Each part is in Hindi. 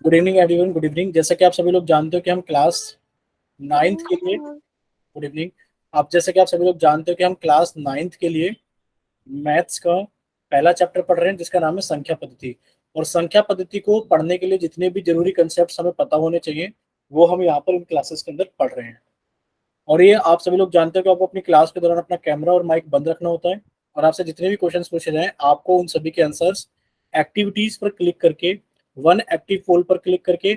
Good evening everyone, good evening. जैसे कि आप सभी लोग जानते हो कि हम क्लास 9th के लिए गुड इवनिंग। आप जैसे कि आप सभी लोग जानते हो कि हम क्लास 9th के लिए मैथ्स का पहला चैप्टर पढ़ रहे हैं जिसका नाम है संख्या पद्धति। और संख्या पद्धति को पढ़ने के लिए जितने भी जरूरी कंसेप्ट हमें पता होने चाहिए वो हम यहाँ पर इन क्लासेस के अंदर पढ़ रहे हैं। और ये आप सभी लोग जानते हो कि आपको अपनी क्लास के दौरान अपना कैमरा और माइक बंद रखना होता है और आपसे जितने भी क्वेश्चंस पूछे जाएं आपको उन सभी के आंसर्स एक्टिविटीज पर क्लिक करके वन एक्टिव पोल पर क्लिक करके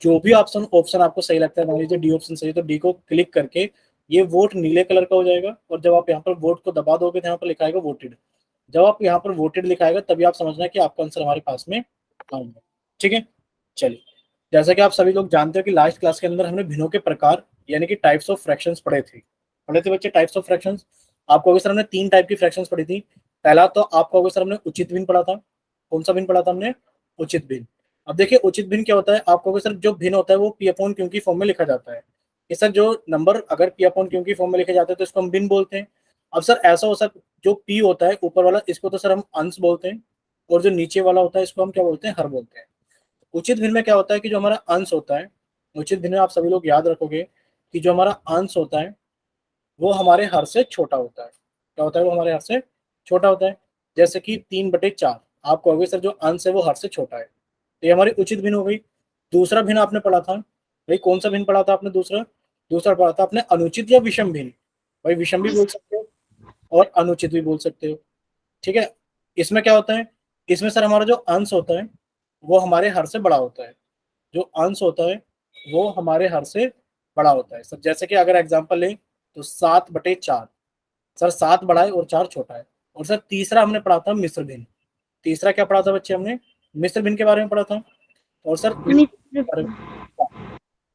जो भी ऑप्शन ऑप्शन आपको सही लगता है, मान लीजिए डी ऑप्शन सही है तो डी को क्लिक करके ये वोट नीले कलर का हो जाएगा और जब आप यहाँ पर वोट को दबा दोगे तो यहाँ पर लिखा आएगा वोटेड। जब आप यहाँ पर वोटेड लिखाएगा तभी आप समझना कि आपका आंसर हमारे पास में आएंगे। ठीक है, चलिए। जैसा कि आप सभी लोग जानते हो कि लास्ट क्लास के अंदर हमने भिन्नों के प्रकार यानी कि टाइप्स ऑफ फ्रैक्शंस पढ़े थे बच्चे। टाइप्स ऑफ फ्रैक्शंस आपको सर हमने 3 टाइप की फ्रैक्शंस पढ़ी थी। पहला तो आपको सर हमने उचित भिन्न पढ़ा था। कौन सा भिन्न पढ़ा था हमने? उचित भिन्न। अब देखिए उचित भिन्न क्या होता है। आपको सर जो भिन्न होता है वो पी अपॉन क्यू की फॉर्म में लिखा जाता है कि सर जो नंबर अगर पी अपॉन क्यू की फॉर्म में लिखे जाते हैं तो इसको हम भिन्न बोलते हैं। अब सर ऐसा हो सर जो पी होता है ऊपर वाला इसको तो सर हम अंश बोलते हैं और जो नीचे वाला होता है इसको हम क्या बोलते हैं? हर बोलते हैं। उचित भिन्न में क्या होता है कि जो हमारा अंश होता है, उचित भिन्न में आप सभी लोग याद रखोगे कि जो हमारा अंश होता है वो हमारे हर से छोटा होता है। क्या होता है? वो हमारे हर से छोटा होता है। जैसे कि 3/4 आप कहोगे सर जो अंश है वो हर से छोटा है, तो ये हमारी उचित भिन्न हो गई। दूसरा भिन्न आपने पढ़ा था भाई, कौन सा भिन्न पढ़ा था आपने? दूसरा पढ़ा था आपने अनुचित या विषम भिन्न। भाई विषम भी बोल सकते हो और अनुचित भी बोल सकते हो। ठीक है, इसमें क्या होता है? इसमें सर हमारा जो अंश होता है वो हमारे हर से बड़ा होता है। जो अंश होता है वो हमारे हर से बड़ा होता है। सर जैसे कि अगर एग्जांपल लें तो 7/4 सर 7 बड़ा है और 4 छोटा है। और सर तीसरा हमने पढ़ा था मिश्र भिन्न। तीसरा क्या पढ़ा था बच्चे? हमने मिश्र भिन्न के बारे में पढ़ा था। और सर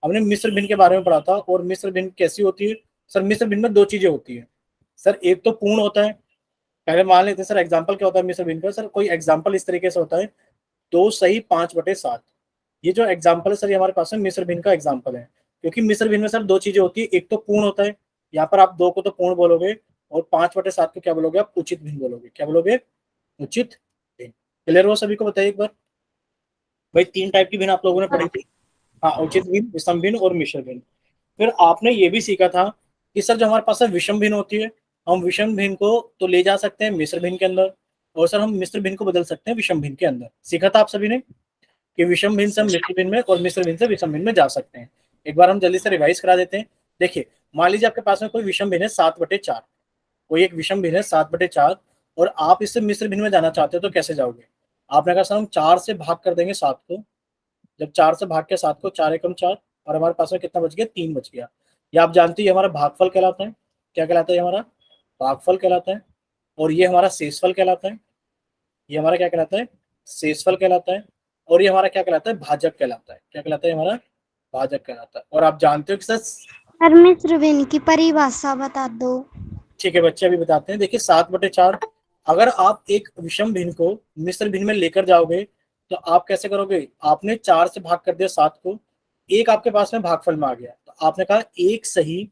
हमने मिश्र भिन्न के बारे में पढ़ा था। और मिश्र भिन्न कैसी होती है? सर मिश्र भिन्न में 2 चीजें होती है सर। एक तो पूर्ण होता है। पहले मान लेते हैं सर एग्जाम्पल क्या होता है मिश्र भिन्न का। सर कोई एग्जाम्पल इस तरीके से होता है 2 सही 5/7। ये जो एग्जाम्पल है सर ये हमारे पास में मिश्र भिन्न का एग्जाम्पल है। क्योंकि मिश्र भिन्न में सर 2 चीजें होती है, एक तो पूर्ण होता है, यहाँ पर आप 2 को तो पूर्ण बोलोगे और 5/7 को क्या बोलोगे? आप उचित भिन्न बोलोगे। क्या बोलोगे? उचित भिन्न। क्लियर हो सभी को? बताइए एक बार भाई। 3 टाइप की भिन्न आप लोगों ने पढ़ी थी। हाँ, उचित भिन्न, विषम भिन्न और मिश्र भिन्न। फिर आपने ये भी सीखा था कि सर जो हमारे पास विषम भिन्न होती है हम विषम भिन्न को तो ले जा सकते हैं मिश्र भिन्न के अंदर और सर हम मिश्र भिन्न को बदल सकते हैं विषम भिन्न के अंदर। सीखा था आप सभी ने कि विषम भिन्न से हम मिश्र भिन्न में और मिश्र भिन्न से विषम भिन्न में जा सकते हैं। एक बार हम जल्दी से रिवाइज करा देते हैं। देखिए मान लीजिए आपके पास में कोई विषम भिन्न है 7/4। कोई एक विषम भिन्न है 7/4 और आप इससे मिश्र भिन्न में जाना चाहते हो तो कैसे जाओगे? आपने कहा सर हम 4 से भाग कर देंगे 7 को। जब 4 से भाग के 7 को 4 एकम 4 और हमारे पास में कितना बच गया? 3 बच गया। ये आप जानते हैं हमारा भागफल कहलाता है। क्या कहलाता है? हमारा भागफल कहलाता है। और ये हमारा शेषफल कहलाता है। ये हमारा क्या कहलाता है? शेषफल कहलाता है। और ये हमारा क्या कहलाता है? भाजक कहलाता है। क्या कहलाता है? हमारा भाजक कहलाता है। और आप जानते हो कि सर मिश्र भिन्न की परिभाषा बता दो। ठीक है बच्चे अभी बताते हैं। देखिए 7/4 अगर आप एक विषम भिन्न को मिश्र भिन्न में लेकर जाओगे तो आप कैसे करोगे? आपने 4 से भाग कर दिया 7 को, एक आपके पास में भागफल में आ गया तो आपने कहा एक सही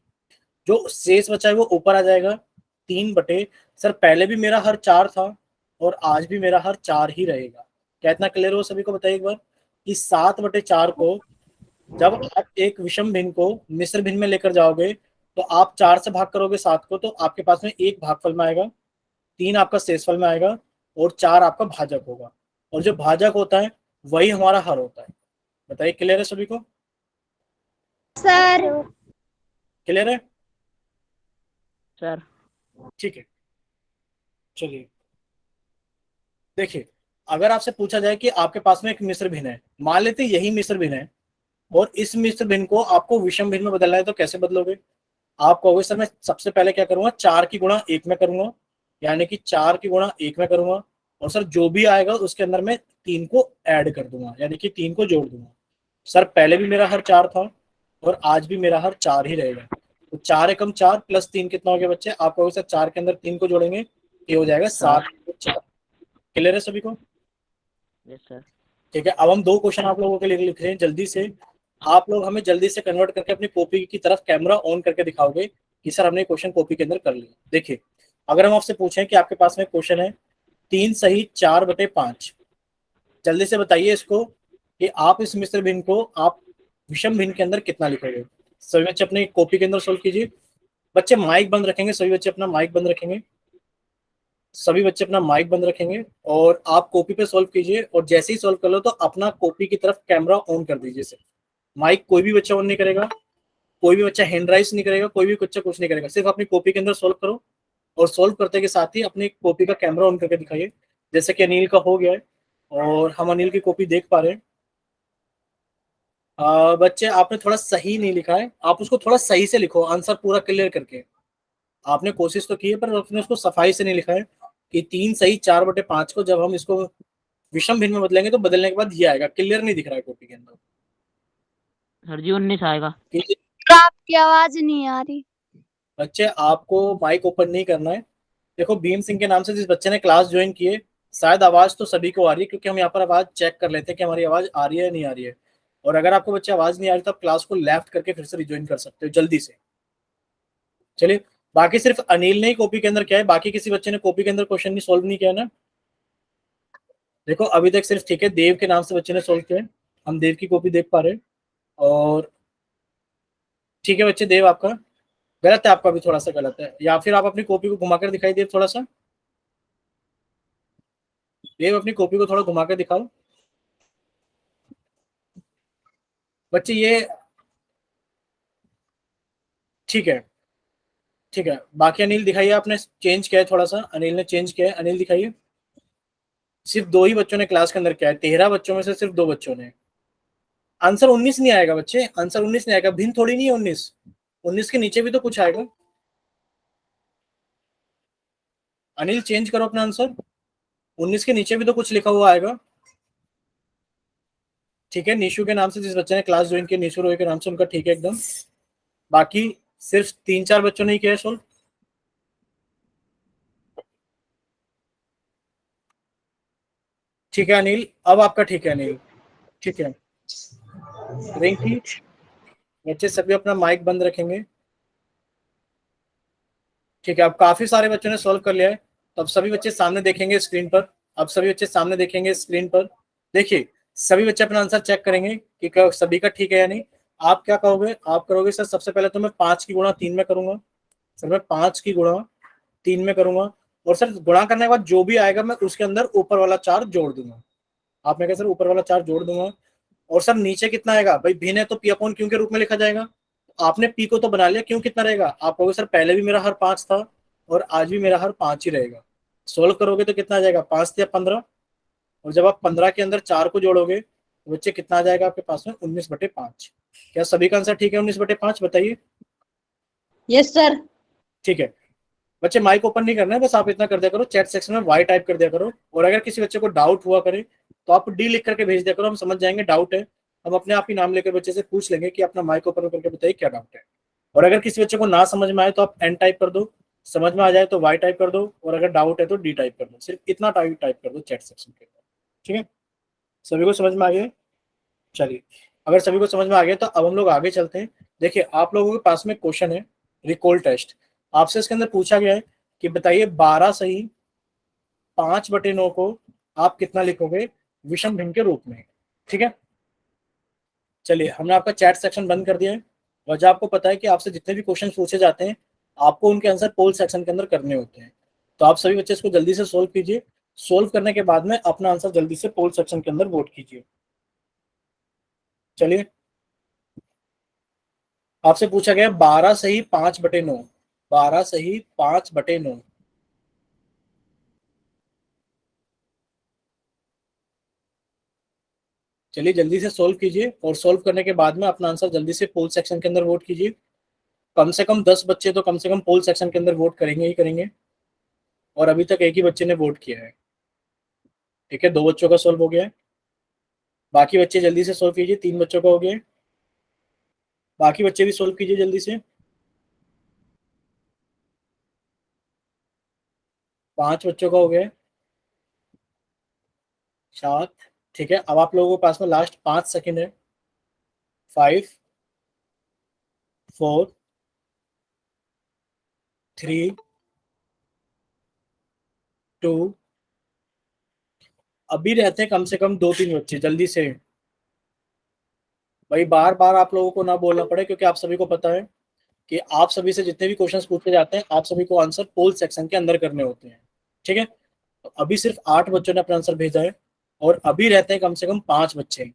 जो शेष बचा है वो ऊपर आ जाएगा 3 सर पहले भी मेरा हर 4 था और आज भी मेरा हर 4 ही रहेगा। क्या इतना क्लियर हो सभी को? बताइए एक बार कि 7/4 को जब आप एक विषम भिन्न को मिश्र भिन्न में लेकर जाओगे तो आप 4 से भाग करोगे 7 को तो आपके पास में एक भागफल में आएगा, 3 आपका शेषफल में आएगा और 4 आपका भाजक होगा। और जो भाजक होता है वही हमारा हर होता है। बताइए क्लियर है सभी को? सर क्लियर है सर? ठीक है, चलिए। देखिए अगर आपसे पूछा जाए कि आपके पास में एक मिश्र भिन्न है, मान लेते यही मिश्र भिन्न है और इस मिश्र भिन्न को आपको विषम भिन्न में बदलना है तो कैसे बदलोगे? आप कहोगे सर मैं सबसे पहले क्या करूंगा? 4 की गुणा 1 में करूंगा, यानी कि 4 की गुणा 1 में करूंगा और सर जो भी आएगा उसके अंदर मैं 3 को ऐड कर दूंगा, यानी कि 3 को जोड़ दूंगा। सर पहले भी मेरा हर 4 था और आज भी मेरा हर 4 ही रहेगा। तो 4 एकम 4 प्लस 3 कितना हो गया बच्चे? आप कहोगे सर 4 के अंदर 3 को जोड़ेंगे ये हो जाएगा 7/4। क्लियर है सभी को? Yes sir. ठीक है, अब हम 2 क्वेश्चन आप लोगों के लिए लिख रहे हैं जल्दी से। आप लोग हमें जल्दी से कन्वर्ट करके अपनी कॉपी की तरफ कैमरा ऑन करके दिखाओगे कि सर हमने क्वेश्चन कॉपी के अंदर कर लिया। देखिए अगर हम आपसे पूछें कि आपके पास में क्वेश्चन है 3 सही 4/5, जल्दी से बताइए इसको कि आप इस मिश्र भिन्न को आप विषम भिन्न के अंदर कितना लिखोगे। सभी बच्चे अपनी कॉपी के अंदर सोल्व कीजिए। बच्चे माइक बंद रखेंगे, सभी बच्चे अपना माइक बंद रखेंगे, सभी बच्चे अपना माइक बंद रखेंगे और आप कॉपी पे सॉल्व कीजिए। और जैसे ही सॉल्व कर लो तो अपना कॉपी की तरफ कैमरा ऑन कर दीजिए सिर्फ। माइक कोई भी बच्चा ऑन नहीं करेगा, कोई भी बच्चा हैंड राइज नहीं करेगा, कोई भी बच्चा कुछ नहीं करेगा, सिर्फ अपनी कॉपी के अंदर सॉल्व करो। और सॉल्व करते के साथ ही अपनी कॉपी का कैमरा ऑन करके दिखाइए। जैसे कि अनिल का हो गया है और हम अनिल की कॉपी देख पा रहे हैं। बच्चे आपने थोड़ा सही नहीं लिखा है, आप उसको थोड़ा सही से लिखो, आंसर पूरा क्लियर करके। आपने कोशिश तो की है पर आपने उसको सफाई से नहीं लिखा है कि 3 सही 4/5 को जब हम इसको विषम भिन्न में बदलेंगे तो बदलने के बाद ये आएगा, क्लियर नहीं दिख रहा है कॉपी के अंदर। सर जी 19 आएगा। आपकी आवाज नहीं आ रही। बच्चे आपको माइक ओपन नहीं करना है। देखो भीम सिंह के नाम से जिस बच्चे ने क्लास ज्वाइन की है, शायद आवाज तो सभी को आ रही है, क्योंकि हम यहाँ पर आवाज चेक कर लेते हैं कि हमारी आवाज आ रही है या नहीं आ रही है। और अगर आपको बच्चे आवाज नहीं आ रही तो आप क्लास को लेफ्ट करके फिर से रिज्वाइन कर सकते हो जल्दी से। चलिए, बाकी सिर्फ अनिल ने ही कॉपी के अंदर क्या है, बाकी किसी बच्चे ने कॉपी के अंदर क्वेश्चन नहीं सॉल्व नहीं किया ना। देखो अभी तक सिर्फ ठीक है देव के नाम से बच्चे ने सॉल्व किया है, हम देव की कॉपी देख पा रहे हैं। और ठीक है बच्चे, देव आपका गलत है, आपका भी थोड़ा सा गलत है, या फिर आप अपनी कॉपी को घुमाकर दिखाई देव थोड़ा सा। देव अपनी कॉपी को थोड़ा घुमाकर दिखाओ। बच्चे ये ठीक है, ठीक है। बाकी अनिल दिखाइए, आपने चेंज किया है थोड़ा सा, अनिल ने चेंज किया है, अनिल दिखाइए। सिर्फ 2 ही बच्चों ने क्लास के अंदर किया है, 13 बच्चों में से सिर्फ 2 बच्चों ने। आंसर 19 नहीं आएगा बच्चे, आंसर 19 नहीं आएगा, भिन्न थोड़ी नहीं है 19, 19 के नीचे भी तो कुछ आएगा। अनिल चेंज करो अपना आंसर, 19 के नीचे भी तो कुछ लिखा हुआ आएगा। ठीक है, निशु के नाम से जिस बच्चे ने क्लास ज्वाइन की, निशु रॉय के नाम से, उनका ठीक है एकदम। बाकी सिर्फ 3-4 बच्चों ने ही किया है सोल्व। ठीक है अनिल, अब आपका ठीक है अनिल, ठीक है। रिंकी, बच्चे सभी अपना माइक बंद रखेंगे। ठीक है, अब काफी सारे बच्चों ने सॉल्व कर लिया है, तो अब सभी बच्चे सामने देखेंगे स्क्रीन पर। अब सभी बच्चे सामने देखेंगे स्क्रीन पर। देखिए, सभी बच्चे अपना आंसर चेक करेंगे कि सभी का ठीक है या नहीं। आप क्या कहोगे, आप करोगे सर सबसे पहले तो मैं 5 की गुणा 3 में करूंगा। सर मैं 5 की गुणा 3 में करूंगा, और सर गुणा करने के बाद जो भी आएगा मैं उसके अंदर ऊपर वाला 4 जोड़ दूंगा। आपने कहा सर ऊपर वाला 4 जोड़ दूंगा। और सर नीचे कितना आएगा, भाई भिन्न है तो पी अपॉन क्यू के रूप में लिखा जाएगा। आपने पी को तो बना लिया, क्यों कितना रहेगा, आप कहोगे सर पहले भी मेरा हर 5 था और आज भी मेरा हर 5 ही रहेगा। सोल्व करोगे तो कितना आ जाएगा, 5 या 15। और जब आप 15 के अंदर 4 को जोड़ोगे तो बच्चे कितना आ जाएगा आपके पास में, 19/5। क्या सभी का आंसर ठीक है 19/5, बताइए। Yes sir. ठीक है बच्चे, माइक ओपन नहीं करना है, बस आप इतना कर दिया करो, चैट सेक्शन में वाई टाइप कर दिया करो। और अगर किसी बच्चे को डाउट हुआ करे तो आप डी लिख करके भेज दिया करो, हम समझ जाएंगे डाउट है। हम अपने आप ही नाम लेकर बच्चे से पूछ लेंगे कि अपना माइक ओपन करके बताइए क्या डाउट है। और अगर किसी बच्चे को ना समझ में आए तो आप एन टाइप कर दो, समझ में आ जाए तो वाई टाइप कर दो, और अगर डाउट है तो डी टाइप कर दो। सिर्फ इतना टाइप कर दो चैट सेक्शन के अंदर। ठीक है, सभी को समझ में आ गया। चलिए, अगर सभी को समझ में आ गया तो अब हम लोग आगे चलते हैं। देखिए आप लोगों के पास में क्वेश्चन है, रिकॉल टेस्ट। आपसे इसके अंदर पूछा गया है कि बताइए 12 सही 5/9 को आप कितना लिखोगे विषम भिन्न के रूप में। ठीक है, चलिए हमने आपका चैट सेक्शन बंद कर दिया है। वजह आपको पता है कि आपसे जितने भी क्वेश्चन पूछे जाते हैं आपको उनके आंसर पोल सेक्शन के अंदर करने होते हैं। तो आप सभी बच्चे इसको जल्दी से सोल्व कीजिए। सोल्व करने के बाद में अपना आंसर जल्दी से पोल सेक्शन के अंदर वोट कीजिए। चलिए, आपसे पूछा गया 12 सही 5/9, 12 सही 5/9। चलिए जल्दी से सोल्व कीजिए, और सोल्व करने के बाद में अपना आंसर जल्दी से पोल सेक्शन के अंदर वोट कीजिए। कम से कम 10 बच्चे तो कम से कम पोल सेक्शन के अंदर वोट करेंगे ही करेंगे, और अभी तक एक ही बच्चे ने वोट किया है। ठीक है, 2 बच्चों का सोल्व हो गया है। बाकी बच्चे जल्दी से सोल्व कीजिए, 3 बच्चों का हो गया है। बाकी बच्चे भी सोल्व कीजिए जल्दी से। 5 बच्चों का हो गया है। 7। ठीक है, अब आप लोगों के पास में लास्ट 5 सेकेंड है। 5, 4, 3, 2, अभी रहते हैं कम से कम 2-3 बच्चे, जल्दी से भाई, बार बार आप लोगों को ना बोलना पड़े, क्योंकि आप सभी को पता है कि आप सभी से जितने भी क्वेश्चंस पूछे जाते हैं आप सभी को आंसर पोल सेक्शन के अंदर करने होते हैं, ठीक है। तो अभी सिर्फ 8 बच्चों ने अपना आंसर भेजा है और अभी रहते हैं कम से कम 5 बच्चे,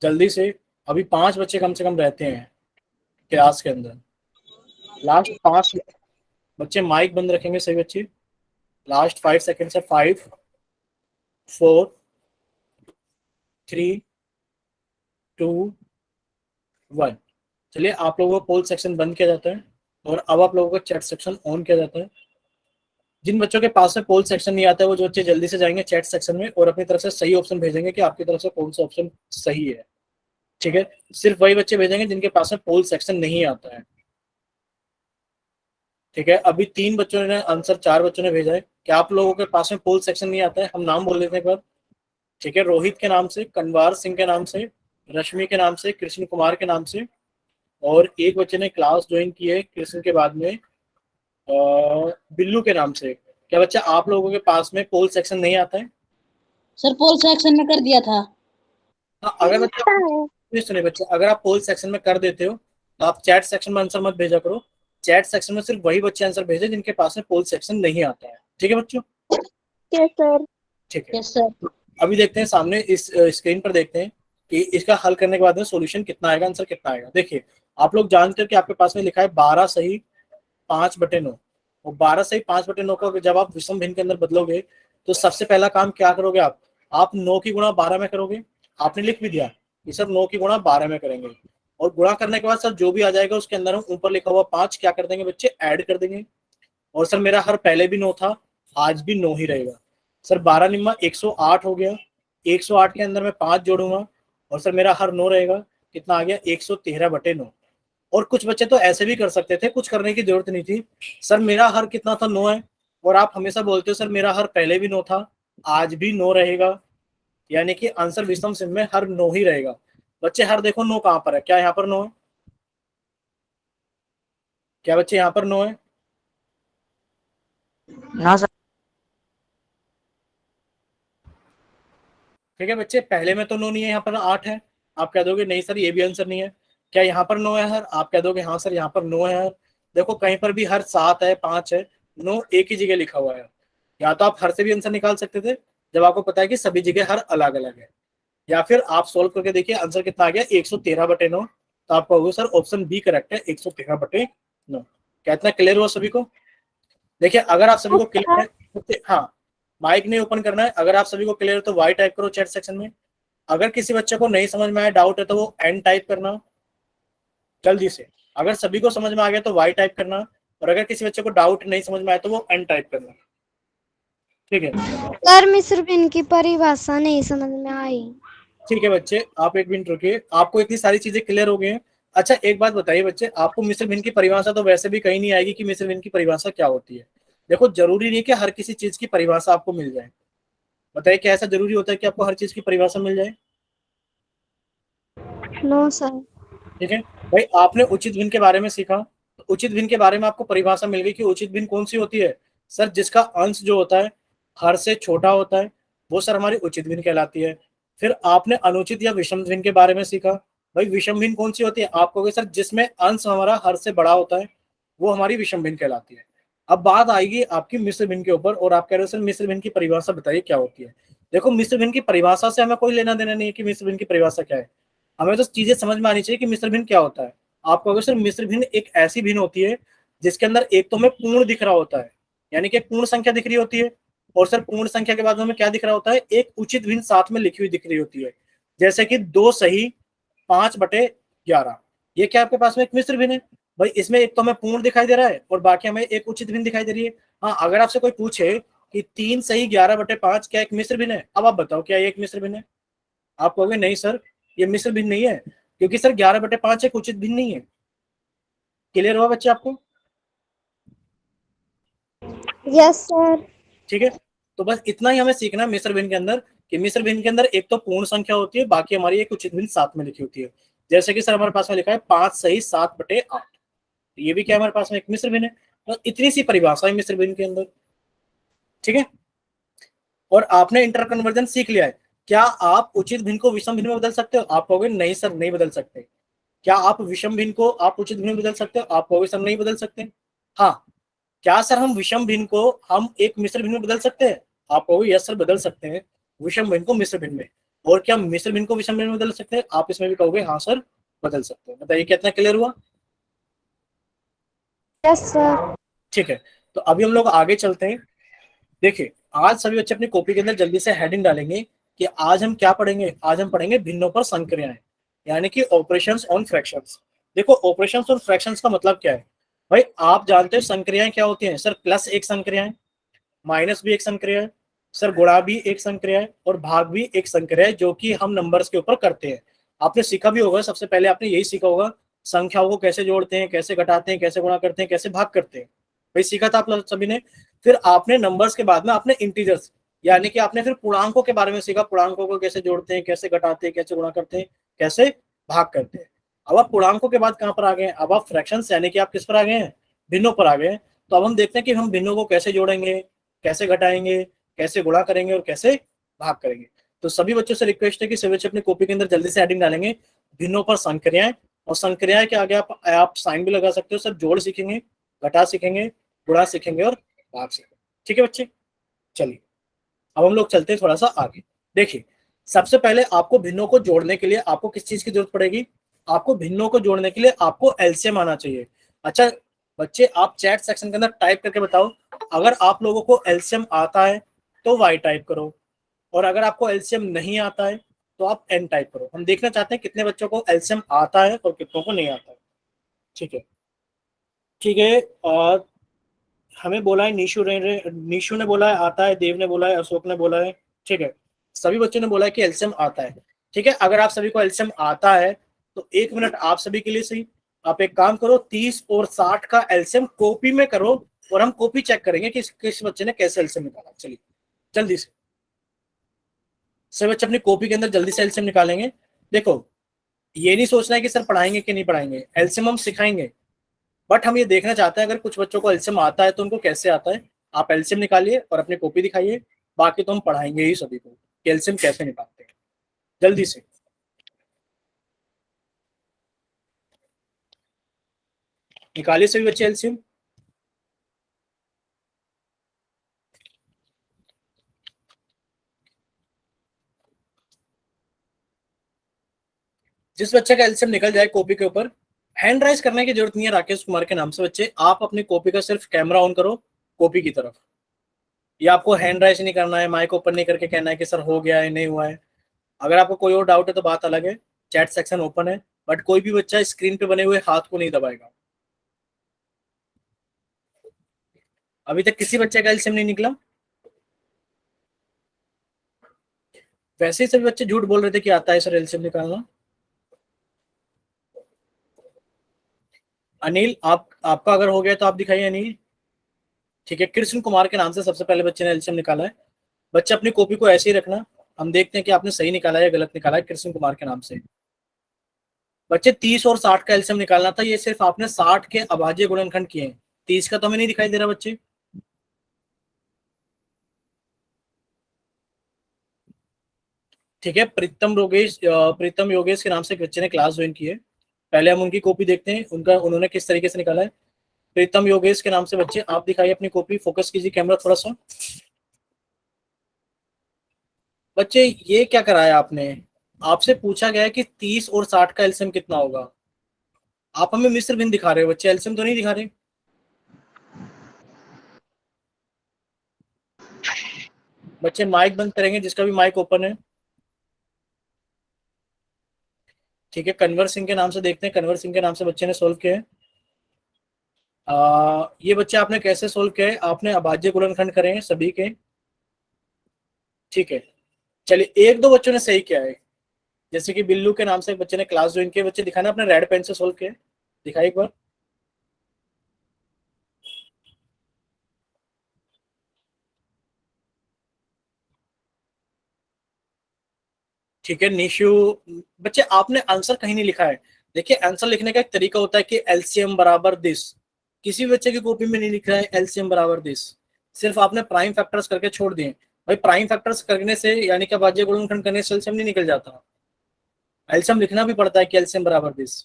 जल्दी से। अभी 5 बच्चे कम से कम रहते हैं क्लास के अंदर। लास्ट 5 बच्चे माइक बंद रखेंगे सही बच्चे। लास्ट 5 सेकेंड से 5, 4, 3, 2, 1। चलिए, आप लोगों को पोल सेक्शन बंद किया जाता है और अब आप लोगों को चैट सेक्शन ऑन किया जाता है। जिन बच्चों के पास में पोल सेक्शन नहीं आता है वो जो बच्चे जल्दी से जाएंगे चैट सेक्शन में और अपनी तरफ से सही ऑप्शन भेजेंगे कि आपकी तरफ से कौन सा ऑप्शन सही है, ठीक है। सिर्फ वही बच्चे भेजेंगे जिनके पास में पोल सेक्शन नहीं आता है, ठीक है। अभी 3 बच्चों ने आंसर, 4 बच्चों ने भेजा है कि आप लोगों के पास में पोल सेक्शन नहीं आता है। हम नाम बोल देते हैं एक बार, ठीक है। रोहित के नाम से, कनवार सिंह के नाम से, रश्मि के नाम से, कृष्ण कुमार के नाम से, और एक बच्चे ने क्लास ज्वाइन की है कृष्ण के बाद में बिल्लू के नाम से। क्या बच्चा आप लोगों के पास में पोल सेक्शन नहीं आता है? सर पोल सेक्शन में कर दिया था। हाँ, अगर बच्चा सुने बच्चे, अगर आप पोल सेक्शन में कर देते हो तो आप चैट सेक्शन में आंसर मत भेजा करो। चैट सेक्शन में सिर्फ वही बच्चे आंसर भेजे जिनके पास में पोल सेक्शन नहीं आता है, ठीक है बच्चों? Yes sir. ठीक है। Yes sir. अभी देखते हैं सामने इस स्क्रीन पर, देखते हैं कि इसका हल करने के बाद में सॉल्यूशन कितना आएगा, आंसर कितना आएगा। देखिए, आप लोग जानते हो कि आपके पास में लिखा है 12 सही 5/9, और 12 सही 5/9 को जब आप विषम भिन्न के अंदर बदलोगे तो सबसे पहला काम क्या करोगे आप 9 की गुणा 12 में करोगे। आपने लिख भी दिया ये सब 9 की गुणा 12 में करेंगे, और गुणा करने के बाद सर जो भी आ जाएगा उसके अंदर हम ऊपर लिखा हुआ 5 क्या कर देंगे बच्चे, ऐड कर देंगे। और सर मेरा हर पहले भी 9 था, आज भी 9 ही रहेगा। सर 12 निम्मा 108 हो गया, 108 के अंदर मैं 5 जोड़ूंगा और सर मेरा हर 9 रहेगा, कितना आ गया 113/9। और कुछ बच्चे तो ऐसे भी कर सकते थे, कुछ करने की जरूरत नहीं थी। सर मेरा हर कितना था, 9 है, और आप हमेशा बोलते हो सर मेरा हर पहले भी 9 था, आज भी 9 रहेगा, यानी कि आंसर विषम भिन्न में हर 9 ही रहेगा। बच्चे हर देखो 9 कहां पर है, क्या यहाँ पर 9 है? क्या बच्चे यहाँ पर 9 है? ना सर। ठीक है बच्चे, पहले में तो 9 नहीं है, यहाँ पर 8 है। आप कह दोगे नहीं सर ये भी आंसर नहीं है। क्या यहाँ पर 9 है हर? आप कह दोगे हाँ सर यहाँ पर 9 है हर। देखो कहीं पर भी हर 7 है, 5 है, 9 एक ही जगह लिखा हुआ है। या तो आप हर से भी आंसर निकाल सकते थे जब आपको पता है कि सभी जगह हर अलग अलग है, या फिर आप सोल्व करके देखिए आंसर कितना आ गया 113/9। तो आप कहोगे सर ऑप्शन बी करेक्ट है, 113/9। क्या इतना क्लियर हुआ सभी को? देखिए अगर आप सभी को क्लियर है, हाँ माइक नहीं ओपन करना है। अगर आप सभी को क्लियर है तो वाई टाइप करो चैट सेक्शन में। अगर किसी बच्चे को नहीं समझ में आया, डाउट है, तो वो एन टाइप करना जल्दी से। अगर सभी को समझ में आ गया तो वाई टाइप करना, और अगर किसी बच्चे को डाउट नहीं समझ में आया तो वो एन टाइप करना, ठीक है? सर मिस्र भिन्न की परिभाषा नहीं समझ में आई। ठीक है बच्चे, आप एक मिनट रुकिए, आपको इतनी सारी चीजें क्लियर हो गई हैं। अच्छा एक बात बताइए बच्चे, आपको मिस्र भिन्न की परिभाषा तो वैसे भी कहीं नहीं आएगी कि मिस्र भिन्न की परिभाषा क्या होती है। देखो जरूरी नहीं कि हर किसी चीज की परिभाषा आपको मिल जाए। बताइए क्या ऐसा जरूरी होता है कि आपको हर चीज की परिभाषा मिल जाए? No sir. ठीक है भाई, आपने उचित भिन्न के बारे में सीखा, तो उचित भिन्न के बारे में आपको परिभाषा मिल गई कि उचित भिन्न कौन सी होती है। सर जिसका अंश जो होता है हर से छोटा होता है वो सर हमारी उचित भिन्न कहलाती है। फिर आपने अनुचित या विषम भिन्न के बारे में सीखा। भाई विषम भिन्न कौन सी होती है? आप कहोगे सर जिसमें अंश हमारा हर से बड़ा होता है वो हमारी विषम भिन्न कहलाती है। अब बात आएगी आपकी मिश्र भिन्न के ऊपर, और आप कह रहे हो सर मिश्र भिन्न की परिभाषा बताइए क्या होती है। देखो मिश्र भिन्न की परिभाषा से हमें कोई लेना देना नहीं है कि मिश्र भिन्न की परिभाषा क्या है। हमें तो चीजें समझ में आनी चाहिए कि मिश्र भिन्न क्या होता है। आप कहोगे सर मिश्र भिन्न एक ऐसी भिन्न होती है जिसके अंदर एक तो हमें पूर्ण दिख रहा होता है, यानी कि पूर्ण संख्या दिख रही होती है, और सर पूर्ण संख्या के बाद हमें क्या दिख रहा होता है, एक उचित भिन्न साथ में लिखी हुई दिख रही होती है, जैसे कि 2 सही 5/11। ये क्या आपके पास में एक मिश्र भिन्न है? भाई इसमें एक तो हमें पूर्ण दिखाई दे रहा है और बाकी हमें एक उचित भिन्न दिखाई दे रही है। हाँ अगर आपसे कोई पूछे कि 3 सही 11/5 क्या एक मिश्र भिन्न है, अब आप बताओ क्या ये एक मिश्र भिन्न है? आप कहोगे नहीं सर ये मिश्र भिन्न नहीं है, क्योंकि सर 11/5 एक उचित भिन्न नहीं है। क्लियर हुआ बच्चे आपको? Yes sir. ठीक है, तो बस इतना ही हमें सीखना है मिश्र भिन्न के अंदर, कि मिश्र भिन्न के अंदर एक तो पूर्ण संख्या होती है, बाकी हमारी एक उचित भिन्न साथ में लिखी होती है। जैसे कि सर हमारे पास में लिखा है 5 सही 7/8, ये भी क्या हमारे पास में एक मिश्र भिन्न है। तो इतनी सी परिभाषा है मिश्र भिन्न के अंदर, ठीक है। और आपने इंटर कन्वर्जन सीख लिया है, क्या आप उचित भिन्न को विषम भिन्न में बदल सकते हो? आप कहोगे नहीं सर नहीं बदल सकते। क्या आप विषम भिन्न को आप उचित भिन्न में बदल सकते हो? आप कहोगे सर नहीं बदल सकते। हाँ, क्या सर हम विषम भिन्न को हम एक मिश्र भिन्न में बदल सकते हैं? आप कहोगे यस सर बदल सकते हैं विषम भिन्न को मिश्र भिन्न में। और क्या मिश्र भिन्न को विषम भिन्न में बदल सकते हैं? आप इसमें भी कहोगे हाँ सर बदल सकते हैं। बताइए कितना क्लियर हुआ? Yes sir. ठीक है, तो अभी हम लोग आगे चलते हैं। देखिए, आज सभी बच्चे अपनी कॉपी के अंदर जल्दी से हेडिंग डालेंगे कि आज हम क्या पढ़ेंगे। आज हम पढ़ेंगे भिन्नों पर संक्रियाएं, यानी कि ऑपरेशंस ऑन फ्रैक्शंस। देखो, ऑपरेशंस ऑन फ्रैक्शंस का मतलब क्या है भाई? आप जानते हो संक्रियाएं क्या होती हैं? सर प्लस एक संक्रिया है, माइनस भी एक संक्रिया है, सर गुणा भी एक संक्रिया है, और भाग भी एक संक्रिया है, जो कि हम नंबर्स के ऊपर करते हैं। आपने सीखा भी होगा, सबसे पहले आपने यही सीखा होगा, संख्याओं को कैसे जोड़ते हैं, कैसे घटाते हैं, कैसे गुणा करते हैं, कैसे भाग करते हैं। भाई सीखा था आप लोग सभी ने। फिर आपने नंबर्स के बाद में आपने इंटीजर्स, यानी कि आपने फिर पूर्णांकों के बारे में सीखा, पूर्णांकों को कैसे जोड़ते हैं, कैसे घटाते हैं, कैसे गुणा करते हैं, कैसे भाग करते हैं। अब आप पूर्णांकों के बाद कहाँ पर आ गए हैं? अब आप फ्रैक्शंस, यानी कि आप किस पर आ गए हैं? भिन्नों पर आ गए हैं। तो अब हम देखते हैं कि हम भिन्नों को कैसे जोड़ेंगे, कैसे घटाएंगे, कैसे गुणा करेंगे और कैसे भाग करेंगे। तो सभी बच्चों से रिक्वेस्ट है कि सभी बच्चे अपनी कॉपी के अंदर जल्दी से हेडिंग डालेंगे भिन्नों पर संक्रियाएं। और संक्रियाएं के आगे आप साइन भी लगा सकते हो। सर जोड़ सीखेंगे, घटा सीखेंगे, गुणा सीखेंगे और भाग सीखेंगे। ठीक है बच्चे, चलिए अब हम लोग चलते हैं थोड़ा सा आगे। देखिए, सबसे पहले आपको भिन्नों को जोड़ने के लिए आपको किस चीज की जरूरत पड़ेगी? आपको भिन्नों को जोड़ने के लिए आपको एलसीएम आना चाहिए। अच्छा बच्चे, आप चैट सेक्शन के अंदर टाइप करके बताओ, अगर आप लोगों को एलसीएम आता है तो वाई टाइप करो, और अगर आपको एलसीएम नहीं आता है तो आप एन टाइप करो। हम देखना चाहते हैं कितने बच्चों को एलसीएम आता है और कितनों को नहीं आता है। ठीक है, ठीक है। और हमें बोला है नीशू ने बोला है आता है, देव ने बोला है, अशोक ने बोला है। ठीक है, सभी बच्चों ने बोला है कि एलसीएम आता है। ठीक है, अगर आप सभी को एलसीएम आता है तो 1 मिनट आप सभी के लिए सही। आप एक काम करो, 30 और 60 का एलसीएम कॉपी में करो, और हम कॉपी चेक करेंगे कि किस बच्चे ने कैसे एलसीएम निकाला। चलिए जल्दी से सभी बच्चे अपनी कॉपी के अंदर जल्दी से एलसीएम निकालेंगे। देखो, ये नहीं सोचना है कि सर पढ़ाएंगे कि नहीं पढ़ाएंगे, एलसीएम हम सिखाएंगे, बट हम ये देखना चाहते हैं अगर कुछ बच्चों को एलसीएम आता है तो उनको कैसे आता है। आप एलसीएम निकालिए और अपनी कॉपी दिखाइए, बाकी तो हम पढ़ाएंगे ही सभी को कि एलसीएम कैसे निकालते हैं। जल्दी से निकालिए सभी बच्चे एलसीएम। जिस बच्चे का एलसीएम निकल जाए कॉपी के ऊपर, हैंड राइज करने की जरूरत नहीं है राकेश कुमार के नाम से। बच्चे आप अपनी कॉपी का सिर्फ कैमरा ऑन करो कॉपी की तरफ, या आपको हैंड राइज नहीं करना है, माइक ओपन नहीं करके कहना है कि सर हो गया है नहीं हुआ है। अगर आपको कोई और डाउट है तो बात अलग है, चैट सेक्शन ओपन है, बट कोई भी बच्चा स्क्रीन पे बने हुए हाथ को नहीं दबाएगा। अभी तक किसी बच्चे का एलसीएम नहीं निकला? वैसे ही सभी बच्चे झूठ बोल रहे थे कि आता है सर एलसीएम निकालना। अनिल, आपका अगर हो गया तो आप दिखाइए अनिल। ठीक है, कृष्ण कुमार के नाम से सबसे पहले बच्चे ने एलसीएम निकाला है। बच्चे अपनी कॉपी को ऐसे ही रखना, हम देखते हैं कि आपने सही निकाला है या गलत निकाला है। कृष्ण कुमार के नाम से बच्चे 30 और 60 का एलसीएम निकालना था, ये सिर्फ आपने 60 के अभाज्य गुणनखंड किए हैं, 30 का तो हमें नहीं दिखाई दे रहा बच्चे। ठीक है, प्रीतम योगेश के नाम से एक बच्चे ने क्लास ज्वाइन की है। पहले हम उनकी कॉपी देखते हैं, उन्होंने किस तरीके से निकाला है। प्रीतम योगेश के नाम से बच्चे आप दिखाइए अपनी कॉपी, फोकस कीजिए कैमरा थोड़ा सा। बच्चे ये क्या कराया आपने? आपसे पूछा गया है कि 30 और 60 का एलसीएम कितना होगा। आप हमें मिश्र भिन्न दिखा रहे हो बच्चे, एलसीएम तो नहीं दिखा रहे। बच्चे माइक बंद करेंगे जिसका भी माइक ओपन है। ठीक है, कन्वर सिंह के नाम से देखते हैं, कन्वर सिंह के नाम से बच्चे ने सोल्व किया है। ये बच्चे आपने कैसे सोल्व किया है? आपने अभाज्य गुणनखंड करे हैं सभी के। ठीक है, चलिए एक दो बच्चों ने सही किया है, जैसे कि बिल्लू के नाम से एक बच्चे ने क्लास ज्वाइन किया। बच्चे दिखाना अपने रेड पेन से सोल्व किया, दिखाइए एक बार। ठीक है निशु, बच्चे आपने आंसर कहीं नहीं लिखा है। देखिए आंसर लिखने का एक तरीका होता है कि एलसीएम बराबर दिस, किसी बच्चे की कॉपी में नहीं लिख रहा है एलसीएम बराबर दिस, सिर्फ आपने प्राइम फैक्टर्स करके छोड़ दिए। भाई प्राइम फैक्टर्स करने से यानी कि अभाज्य गुणनखंड करने से एलसीएम नहीं निकल जाता, एलसीएम लिखना भी पड़ता है कि एलसीएम बराबर दिस।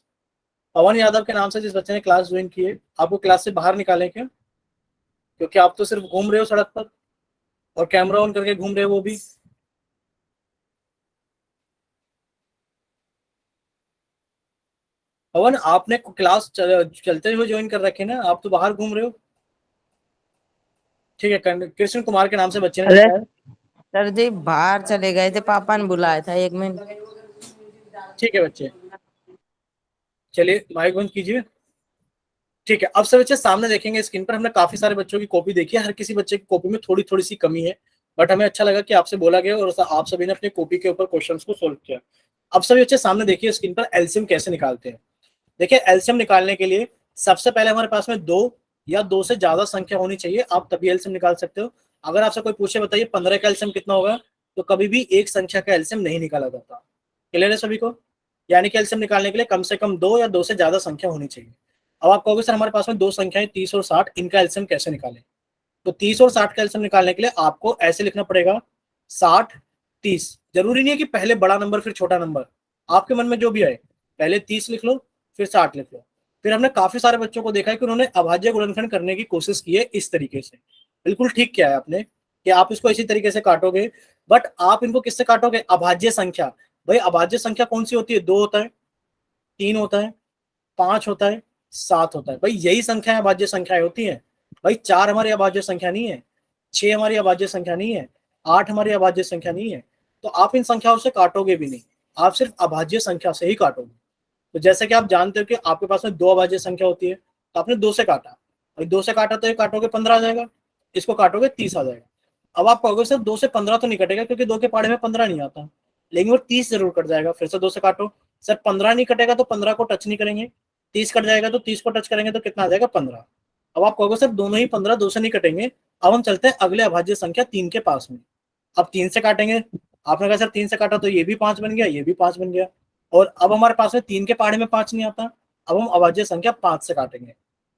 पवन यादव के नाम से जिस बच्चे ने क्लास ज्वाइन की है, आपको क्लास से बाहर निकालें क्या? क्योंकि आप तो सिर्फ घूम रहे हो सड़क पर और कैमरा ऑन करके घूम रहे हो वो भी। पवन आपने क्लास चलते हुए ज्वाइन कर रखे ना, आप तो बाहर घूम रहे हो। ठीक है, कृष्ण कुमार के नाम से बच्चे ने अरे बताया। सर जी बाहर चले गए थे, पापा ने बुलाया था, 1 मिनट। ठीक है बच्चे, चलिए माइक बंद कीजिए। ठीक है, अब सब बच्चे सामने देखेंगे स्क्रीन पर। हमने काफी सारे बच्चों की कॉपी देखी है, हर किसी बच्चे की कॉपी में थोड़ी थोड़ी सी कमी है, बट हमें अच्छा लगा कि आपसे बोला गया और आप सभी ने अपनी कॉपी के ऊपर क्वेश्चंस को सोल्व किया। अब सभी बच्चे सामने देखिए स्क्रीन पर एलसीएम कैसे निकालते हैं। देखिए एलसीएम निकालने के लिए सबसे पहले हमारे पास में दो या दो से ज्यादा संख्या होनी चाहिए, आप तभी एलसीएम निकाल सकते हो। अगर आपसे कोई पूछे बताइए 15 का एलसीएम कितना होगा, तो कभी भी एक संख्या का एलसीएम नहीं निकाला जाता। क्लियर है सभी को? यानी कि एलसीएम निकालने के लिए कम से कम दो या दो से ज्यादा संख्या होनी चाहिए। अब आप कहोगे सर हमारे पास में दो संख्याएं 30 और 60, इनका एलसीएम कैसे निकालें? तो 30 और 60 का एलसीएम निकालने के लिए आपको ऐसे लिखना पड़ेगा 60 30। जरूरी नहीं है कि पहले बड़ा नंबर फिर छोटा नंबर, आपके मन में जो भी आए, पहले 30 लिख लो फिर 60 लिख लो। फिर हमने काफी सारे बच्चों को देखा है कि उन्होंने अभाज्य गुणनखंड करने की कोशिश की है इस तरीके से। बिल्कुल ठीक किया है आपने कि आप इसको इसी तरीके से काटोगे, बट आप इनको किससे काटोगे? अभाज्य संख्या। भाई अभाज्य संख्या कौन सी होती है? 2 होता है, 3 होता है, 5 होता है, 7 होता है। भाई यही संख्याएं अभाज्य संख्याएं होती हैं। भाई 4 हमारी अभाज्य संख्या नहीं है, 6 हमारी अभाज्य संख्या नहीं है, 8 हमारी अभाज्य संख्या नहीं है। तो आप इन संख्याओं से काटोगे भी नहीं, आप सिर्फ अभाज्य संख्या से ही काटोगे। तो जैसे कि आप जानते हो कि आपके पास में दो अभाज्य संख्या होती है, तो आपने 2 से काटा, और 2 से काटा तो ये काटोगे 15 आ जाएगा, इसको काटोगे 30 आ जाएगा। अब आप कहोगे सर 2 से 15 तो नहीं कटेगा क्योंकि 2 के पहाड़े में 15 नहीं आता, लेकिन वो 30 जरूर कट जाएगा। फिर से 2 से काटो, सर 15 नहीं कटेगा तो 15 को टच नहीं करेंगे, 30 कट जाएगा तो 30 को टच करेंगे तो कितना आ जाएगा? 15। अब आप कहोगे सर दोनों ही 15 2 से नहीं कटेंगे। अब हम चलते हैं अगले अभाज्य संख्या 3 के पास में। अब 3 से काटेंगे, आपने कहा सर 3 से काटा तो ये भी 5 बन गया, ये भी 5 बन गया, और अब हमारे पास में 3 के पहाड़े में 5 नहीं आता। अब हम अभाज्य संख्या 5 से काटेंगे,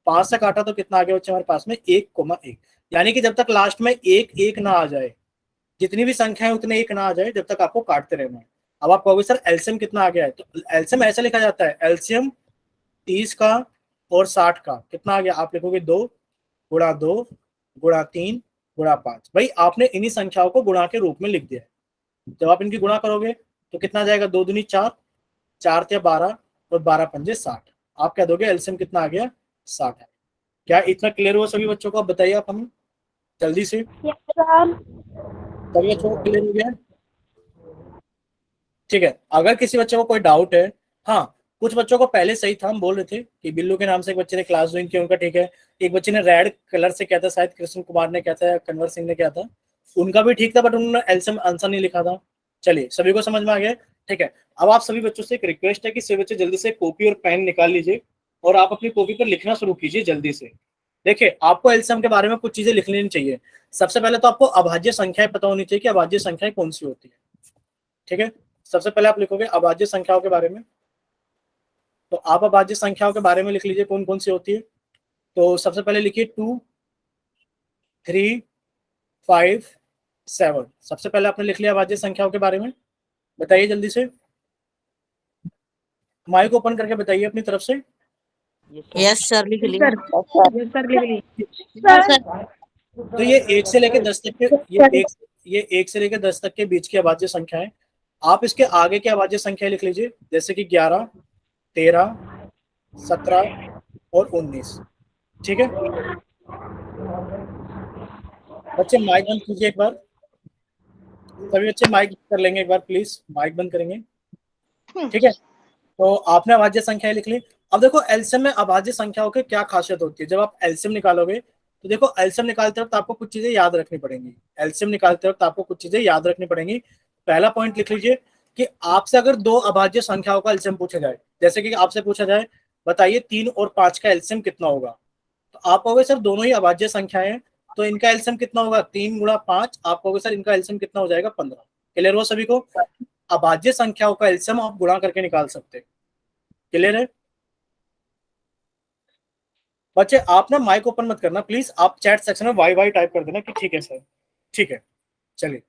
5 से काटा तो कितना आ गया बच्चे हमारे पास में? 1,1। यानी कि जब तक लास्ट में 1 1 ना आ जाए, जितनी भी संख्या है उतने 1 ना आ जाए, जब तक आपको काटते रहना है। अब आप कहोगे सर एलसीएम कितना आ गया है? तो एलसीएम ऐसे लिखा जाता है, एलसीएम 30 का और 60 का कितना आ गया? आप लिखोगे 2 गुणा 2 गुणा 3 गुणा 5। भाई आपने इन्हीं संख्याओं को गुणा के रूप में लिख दिया है। जब आप इनकी गुणा करोगे तो कितना जाएगा? 2 दूनी 4, 4 या 12 और 12 पंजे 60। आप कह दोगे एलसीएम कितना आ गया? 60 है। क्या इतना क्लियर हुआ सभी बच्चों को? आप बताइए आप हमें जल्दी से, सभी बच्चों को क्लियर हो गया? ठीक है, अगर किसी बच्चे को कोई डाउट है, हाँ कुछ बच्चों को पहले सही था, हम बोल रहे थे कि बिल्लू के नाम से एक बच्चे ने क्लास ज्वाइन किया, उनका ठीक है। एक बच्चे ने रेड कलर से किया था, शायद कृष्ण कुमार ने किया था, कन्वर सिंह ने किया था, उनका भी ठीक था, बट उन्होंने एलसीएम आंसर नहीं लिखा था। चलिए सभी को समझ में आ गया? ठीक है, अब आप सभी बच्चों से एक रिक्वेस्ट है कि सभी बच्चे जल्दी से कॉपी और पेन निकाल लीजिए और आप अपनी कॉपी पर लिखना शुरू कीजिए जल्दी से। देखिए आपको एलसीएम के बारे में कुछ चीजें लिख लेनी चाहिए। सबसे पहले तो आपको अभाज्य संख्याएं पता होनी चाहिए कि अभाज्य संख्याएं कौन सी होती है। ठीक है, सबसे पहले आप लिखोगे अभाज्य संख्याओं के बारे में, तो आप अभाज्य संख्याओं के बारे में लिख लीजिए कौन कौन सी होती है। तो सबसे पहले लिखिए 2 3 5 7। सबसे पहले आपने लिख लिया अभाज्य संख्याओं के बारे में। बताइए जल्दी से, माइक ओपन करके बताइए अपनी तरफ से। यस सर, लिख लिया। हाँ सर। तो ये 1 से लेकर 10 तक के, ये 1 से लेकर 10 तक के बीच की अभाज्य संख्या है। आप इसके आगे की अभाज्य संख्या लिख लीजिए, जैसे कि 11 13 17 और 19। ठीक है बच्चे, माइक बंद कीजिए एक बार, सभी बच्चे माइक कर लेंगे एक बार प्लीज, माइक बंद करेंगे। ठीक है, तो आपने अभाज्य संख्या लिख ली। अब देखो एलसीएम में अभाज्य संख्याओं की क्या खासियत होती है। जब आप एलसीएम निकालोगे तो देखो एलसीएम निकालते वक्त आपको कुछ चीजें याद रखनी पड़ेंगी। एलसीएम निकालते वक्त आपको कुछ चीजें याद रखनी पड़ेंगी। पहला पॉइंट लिख लीजिए कि आपसे अगर दो अभाज्य संख्याओं का एलसीएम पूछा जाए, जैसे कि आपसे पूछा जाए बताइए 3 और 5 का एलसीएम कितना होगा, तो आप कहोगे सर दोनों ही अभाज्य संख्याएं हैं तो इनका एलसीएम कितना होगा? 3 गुणा 5। आप कहोगे सर इनका एलसीएम कितना हो जाएगा? 15। क्लियर हो सभी को? अभाज्य संख्याओं का एलसीएम आप गुणा करके निकाल सकते हैं। क्लियर है बच्चे? आप ना माइक ओपन मत करना प्लीज, आप चैट सेक्शन में वाई वाई टाइप कर देना कि ठीक है सर। ठीक है चलिए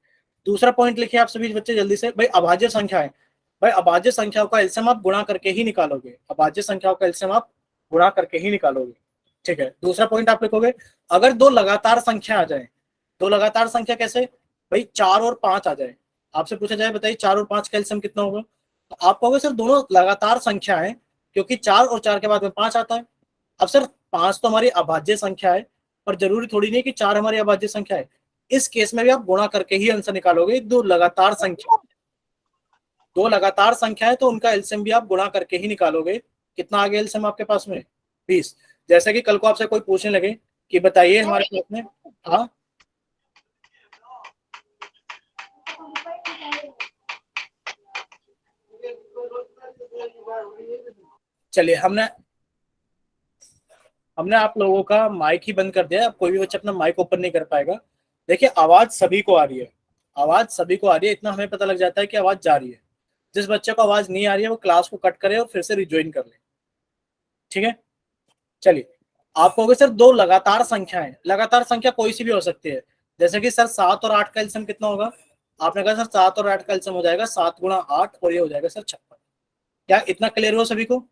दूसरा पॉइंट लिखिए आप सभी बच्चे जल्दी से। भाई अभाज्य संख्या है, भाई अभाज्य संख्याओं का एलसीएम आप गुणा करके ही निकालोगे, अभाज्य संख्याओं का एलसीएम आप गुणा करके ही निकालोगे। ठीक है, दूसरा पॉइंट आप लिखोगे अगर दो लगातार संख्या आ जाए, दो लगातार संख्या कैसे, भाई 4 और 5 आ जाए, आपसे पूछा जाए बताइए 4 और 5 का एलसीएम कितना होगा, तो आप कहोगे सर दोनों लगातार संख्या है क्योंकि 4 और 4 के बाद में 5 आता है। अब सर 5 तो हमारी अभाज्य संख्या है, पर जरूरी थोड़ी नहीं कि 4 हमारी अभाज्य संख्या है। इस केस में भी आप गुणा करके ही आंसर निकालोगे। दो लगातार संख्या, दो लगातार संख्या है तो उनका एलसीएम भी आप गुणा करके ही निकालोगे। कितना आ गया एलसीएम आपके पास में 20। जैसे कि कल को आपसे कोई पूछने लगे कि बताइए हमारे पास में, हाँ चलिए हमने आप लोगों का माइक ही बंद कर दिया, अब कोई भी बच्चा अपना माइक ओपन नहीं कर पाएगा। देखिए आवाज सभी को आ रही है, आवाज सभी को आ रही है, इतना हमें पता लग जाता है कि आवाज जा रही है। जिस बच्चे को आवाज नहीं आ रही है वो क्लास को कट करे और फिर से रिज्वाइन कर ले, ठीक है। चलिए आप कहोगे सर दो लगातार संख्या है, लगातार संख्या कोई सी भी हो सकती है, जैसे कि सर 7 और 8 का एलसीएम कितना होगा, आपने कहा सर 7 और 8 का एलसीएम हो जाएगा 7 गुणा 8 और ये हो जाएगा सर 56। क्या इतना क्लियर हो सभी को?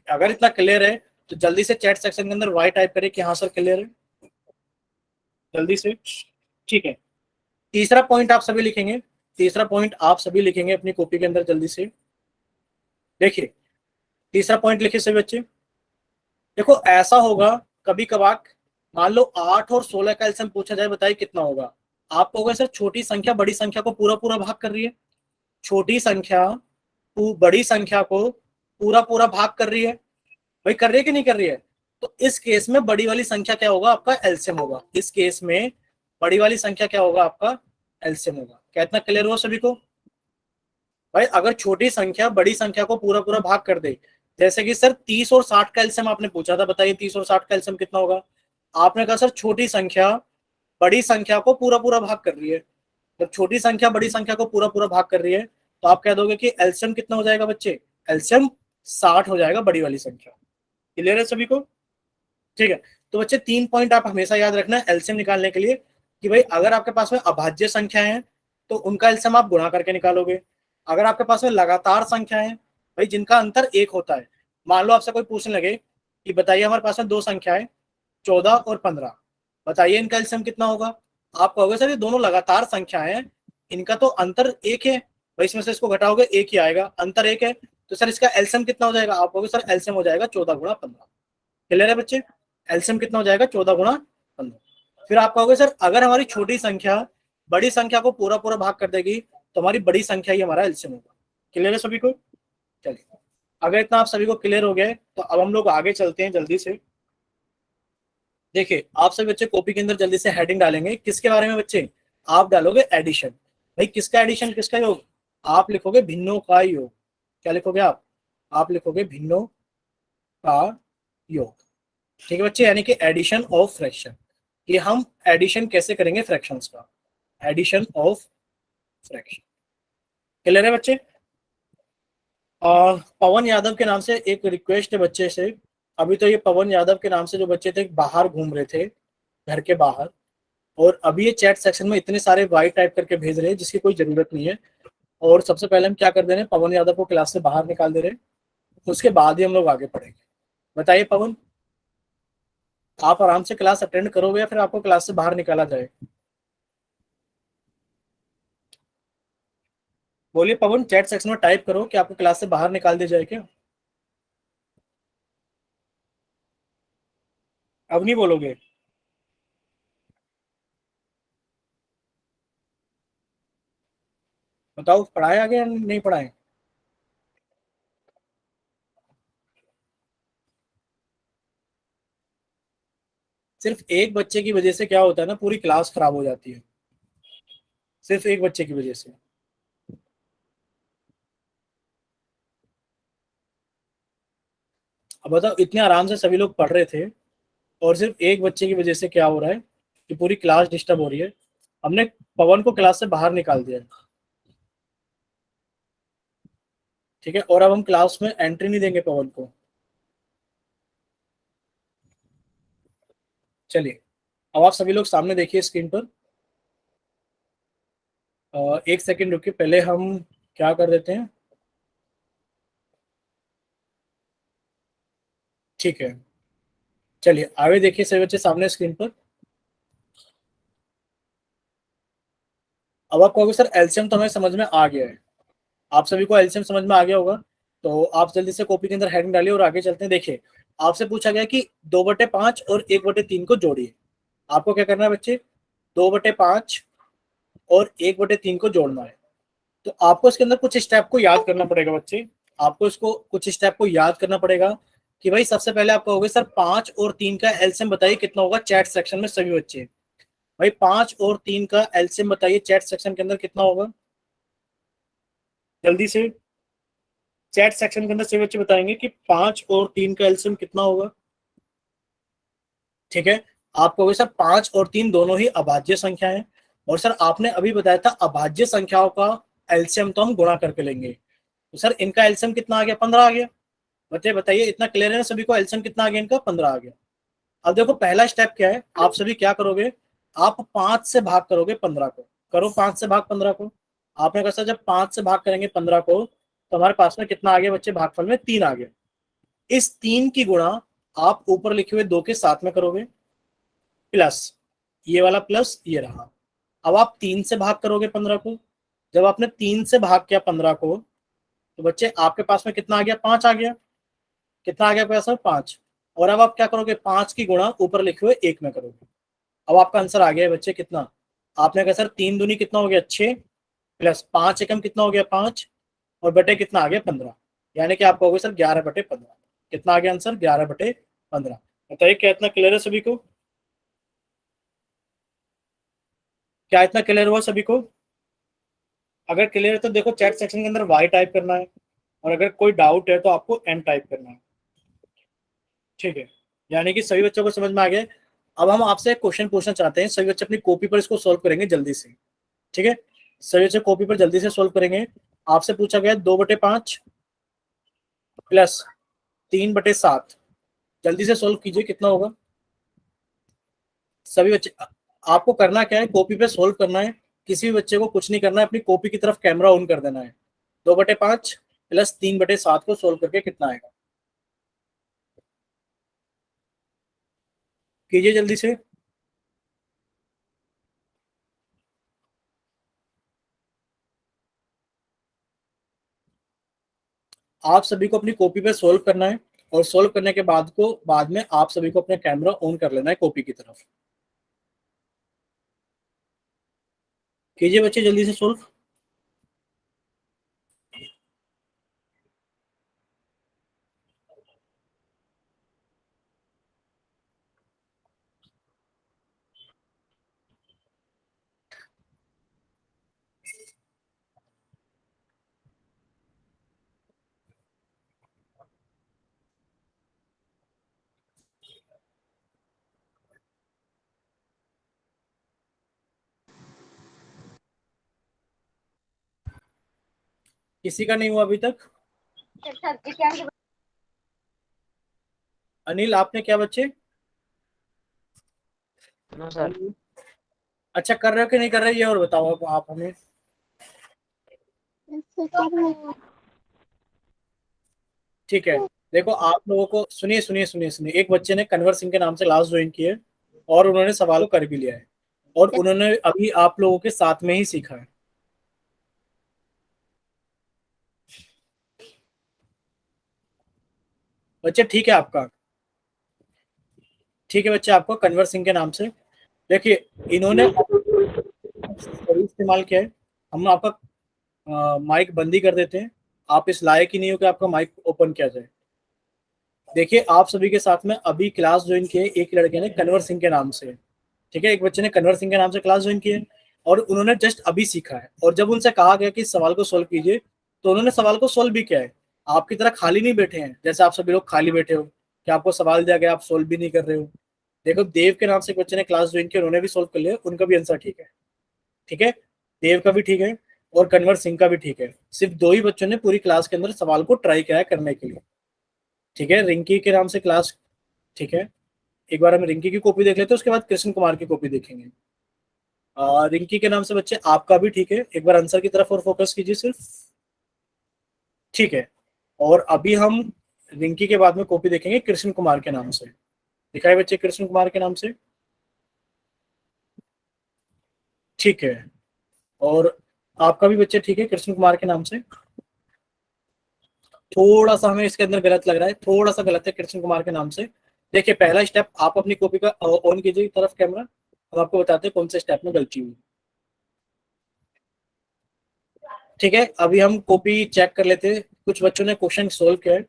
अगर इतना क्लियर है तो जल्दी से चैट सेक्शन के अंदर वाई टाइप करें कि हाँ सर क्लियर है, जल्दी से। ठीक है, तीसरा पॉइंट आप सभी लिखेंगे, तीसरा पॉइंट आप सभी लिखेंगे अपनी कॉपी के अंदर जल्दी से। देखिए तीसरा पॉइंट लिखिए सभी बच्चे। देखो ऐसा होगा कभी कभार, मान लो 8 और 16 का एलसीएम पूछा जाए बताइए कितना होगा, आप कहोगे सर छोटी संख्या बड़ी संख्या को पूरा पूरा भाग कर रही है, छोटी संख्या बड़ी संख्या को पूरा पूरा भाग कर रही है, भाई कर रही है कि नहीं कर रही है। तो इस केस में बड़ी वाली संख्या क्या होगा, आपका एलसीएम होगा। इस केस में बड़ी वाली संख्या क्या होगा, आपका एलसीएम होगा। क्या इतना क्लियर हुआ सभी को? भाई अगर छोटी संख्या बड़ी संख्या को पूरा पूरा भाग कर दे, जैसे कि सर 30 और 60 का एलसीएम आपने पूछा था, बताइए 30 और 60 का एलसीएम कितना होगा। आपने कहा सर छोटी संख्या बड़ी संख्या को पूरा पूरा भाग कर रही है, जब छोटी संख्या बड़ी संख्या को पूरा पूरा भाग कर रही है तो आप कह दोगे कि एलसीएम कितना हो जाएगा बच्चे, एलसीएम 60 हो जाएगा बड़ी वाली संख्या। क्लियर है सभी को? ठीक है, तो बच्चे 3 पॉइंट आप हमेशा याद रखना है एलसीएम निकालने के लिए कि भाई अगर आपके पास में अभाज्य संख्या है तो उनका एलसीएम आप गुणा करके निकालोगे। अगर आपके पास में लगातार संख्या है भाई जिनका अंतर 1 होता है, मान लो आपसे कोई पूछने लगे कि बताइए हमारे पास में दो संख्या है 14 और 15, बताइए इनका एलसीएम कितना होगा। आप कहोगे सर ये दोनों लगातार संख्या है, इनका तो अंतर 1 है, भाई इसमें से इसको घटाओगे 1 ही आएगा, अंतर 1 है, तो सर इसका एलसीएम कितना हो जाएगा। आप कहोगे सर एलसीएम हो जाएगा 14 गुणा 15। क्लियर है बच्चे? एलसीएम कितना हो जाएगा 14 गुणा 15। फिर आप कहोगे सर अगर हमारी छोटी संख्या बड़ी संख्या को पूरा पूरा भाग कर देगी तो हमारी बड़ी संख्या ही हमारा एलसीएम होगा। क्लियर है सभी को? चलिए अगर इतना आप सभी को क्लियर हो गया तो अब हम लोग आगे चलते हैं जल्दी से। देखिए आप सभी बच्चे कॉपी के अंदर जल्दी से हेडिंग डालेंगे, किसके बारे में बच्चे, आप डालोगे एडिशन। भाई किसका एडिशन, किसका योग, आप लिखोगे भिन्नों का योग। क्या लिखोगे आप लिखोगे भिन्नों का योग। ठीक है बच्चे, यानी कि एडिशन ऑफ फ्रैक्शन। ये हम एडिशन कैसे करेंगे फ्रैक्शंस का, एडिशन ऑफ फ्रैक्शन। क्लियर है बच्चे? पवन यादव के नाम से एक रिक्वेस्ट है बच्चे से, अभी तो ये पवन यादव के नाम से जो बच्चे थे बाहर घूम रहे थे घर के बाहर, और अभी ये चैट सेक्शन में इतने सारे वाई टाइप करके भेज रहे हैं जिसकी कोई जरूरत नहीं है। और सबसे पहले हम क्या कर दे रहे हैं, पवन यादव को क्लास से बाहर निकाल दे रहे हैं, उसके बाद ही हम लोग आगे पढ़ेंगे। बताइए पवन, आप आराम से क्लास अटेंड करोगे या फिर आपको क्लास से बाहर निकाला जाए? बोलिए पवन, चैट सेक्शन में टाइप करो कि आपको क्लास से बाहर निकाल दिया जाए क्या। अब नहीं बोलोगे? बताओ पढ़ाए आगे या नहीं पढ़ाए? सिर्फ एक बच्चे की वजह से क्या होता है ना, पूरी क्लास खराब हो जाती है, सिर्फ एक बच्चे की वजह से। अब बताओ इतने आराम से सभी लोग पढ़ रहे थे और सिर्फ एक बच्चे की वजह से क्या हो रहा है कि पूरी क्लास डिस्टर्ब हो रही है। हमने पवन को क्लास से बाहर निकाल दिया है, ठीक है, और अब हम क्लास में एंट्री नहीं देंगे पवन को। चलिए अब आप सभी लोग सामने देखिए स्क्रीन पर। एक सेकंड रुकिए, पहले हम क्या कर देते हैं। ठीक है, चलिए आगे देखिए सभी बच्चे सामने स्क्रीन पर। अब आप कहोगे सर एलसीएम तो हमें समझ में आ गया है, आप सभी को एलसीएम समझ में आ गया होगा, तो आप जल्दी से कॉपी के अंदर हेडिंग डालिए और आगे चलते हैं। देखिए आपसे पूछा गया कि 2/5 और 1/3 को जोड़िए। आपको क्या करना है बच्चे, 2/5 और 1/3 को जोड़ना है। तो आपको इसके अंदर कुछ स्टेप को याद करना पड़ेगा बच्चे, आपको इसको कुछ स्टेप को याद करना पड़ेगा कि भाई सबसे पहले आप कहोगे सर 5 और 3 का एलसीएम बताइए कितना होगा, चैट सेक्शन में सभी बच्चे भाई 5 और 3 का एलसीएम बताइए चैट सेक्शन के अंदर कितना होगा, जल्दी से चैट सेक्शन के अंदर सभी बच्चे बताएंगे कि 5 और 3 का एलसीएम कितना होगा। ठीक है, आप कहोगे सर 5 और 3 दोनों ही अभाज्य संख्या है, और सर आपने अभी बताया था अभाज्य संख्याओं का एलसीएम तो हम गुणा करके लेंगे, तो सर इनका एलसीएम कितना आ गया, 15 आ गया। बच्चे बताइए इतना क्लियर है ना सभी को, एलसीएम कितना आ गया इनका, 15 आ गया। अब देखो पहला स्टेप क्या है, आप सभी क्या करोगे, आप 5 से भाग करोगे 15 को, करो 5 से भाग 15 को। आपने कहा सर जब 5 से भाग करेंगे 15 को तो हमारे पास में कितना आ गया बच्चे, भागफल में 3 आ गया। इस 3 की गुणा आप ऊपर लिखे हुए 2 के साथ में करोगे, प्लस ये वाला प्लस ये रहा। अब आप 3 से भाग करोगे 15 को, जब आपने 3 से भाग किया 15 को तो बच्चे आपके पास में कितना आ गया, 5 आ गया। कितना आ गया पैसा, 5। और अब आप क्या करोगे, 5 की गुणा ऊपर लिखे हुए 1 में करोगे। अब आपका आंसर आ गया है बच्चे कितना, आपने कहा सर 3 दूनी कितना हो गया 6, प्लस 5 एकम कितना हो गया 5, और बटे कितना आ गया 15, यानी कि आप कहोगे सर 11/15। कितना आ गया आंसर, 11/15। बताइए क्या इतना क्लियर है सभी को, क्या इतना क्लियर हुआ सभी को। अगर क्लियर है तो देखो चैट सेक्शन के अंदर वाई टाइप करना है, और अगर कोई डाउट है तो आपको एन टाइप करना है। ठीक है, यानी कि सभी बच्चों को समझ में आ गया। अब हम आपसे एक क्वेश्चन पूछना चाहते हैं, सभी बच्चे अपनी कॉपी पर इसको सॉल्व करेंगे जल्दी से। ठीक है, सभी बच्चे कॉपी पर जल्दी से सॉल्व करेंगे। आपसे पूछा गया 2/5 प्लस 3/7, जल्दी से सॉल्व कीजिए कितना होगा सभी बच्चे। आपको करना क्या है, कॉपी पे सॉल्व करना है, किसी भी बच्चे को कुछ नहीं करना है, अपनी कॉपी की तरफ कैमरा ऑन कर देना है। 2/5 प्लस 3/7 को सॉल्व करके कितना आएगा, कीजिए जल्दी से। आप सभी को अपनी कॉपी पे सॉल्व करना है, और सॉल्व करने के बाद में आप सभी को अपना कैमरा ऑन कर लेना है कॉपी की तरफ। कीजिए बच्चे जल्दी से सॉल्व। किसी का नहीं हुआ अभी तक। अनिल आपने क्या बच्चे, नो सर। अच्छा कर रहे हो कि नहीं कर रहे हो ये और बताओ अब आप हमें। ठीक है, देखो आप लोगों को सुनिए सुनिए सुनिए सुनिए, एक बच्चे ने कन्वर सिंह के नाम से क्लास ज्वाइन की है, और उन्होंने सवाल को कर भी लिया है, और उन्होंने अभी आप लोगों के साथ में ही सीखा है। बच्चे ठीक है आपका, ठीक है बच्चे आपको कन्वर सिंह के नाम से। देखिए इन्होंने सही इस्तेमाल किया है। हम आपका माइक बंद ही कर देते हैं, आप इस लायक ही नहीं हो कि आपका माइक ओपन किया जाए। देखिए आप सभी के साथ में अभी क्लास ज्वाइन की है एक लड़के ने कन्वर सिंह के नाम से। ठीक है, एक बच्चे ने कन्वर सिंह के नाम से क्लास ज्वाइन की है, और उन्होंने जस्ट अभी सीखा है, और जब उनसे कहा गया कि इस सवाल को सोल्व कीजिए तो उन्होंने सवाल को सोल्व भी किया है। आपकी तरह खाली नहीं बैठे हैं, जैसे आप सभी लोग खाली बैठे हो कि आपको सवाल दिया गया आप सोल्व भी नहीं कर रहे हो। देखो देव के नाम से एक बच्चे ने क्लास ज्वाइन की, उन्होंने भी सोल्व कर लिया, उनका भी आंसर ठीक है। ठीक है, देव का भी ठीक है और कन्वर सिंह का भी ठीक है। सिर्फ 2 ही बच्चों ने पूरी क्लास के अंदर सवाल को ट्राई किया है करने के लिए। ठीक है, रिंकी के नाम से क्लास, ठीक है, एक बार हम रिंकी की कॉपी देख लेते हैं, उसके बाद कृष्ण कुमार की कॉपी देखेंगे। रिंकी के नाम से बच्चे आपका भी ठीक है, एक बार आंसर की तरफ और फोकस कीजिए सिर्फ। ठीक है, और अभी हम रिंकी के बाद में कॉपी देखेंगे कृष्ण कुमार के नाम से। दिखाए बच्चे कृष्ण कुमार के नाम से। ठीक है, और आपका भी बच्चे ठीक है कृष्ण कुमार के नाम से। थोड़ा सा हमें इसके अंदर गलत लग रहा है, थोड़ा सा गलत है कृष्ण कुमार के नाम से। देखिए पहला स्टेप, आप अपनी कॉपी का ऑन कीजिए तरफ कैमरा, हम आपको बताते हैं कौन से स्टेप में गलती हुई। ठीक है, अभी हम कॉपी चेक कर लेते हैं, कुछ बच्चों ने क्वेश्चन सोल्व किया है।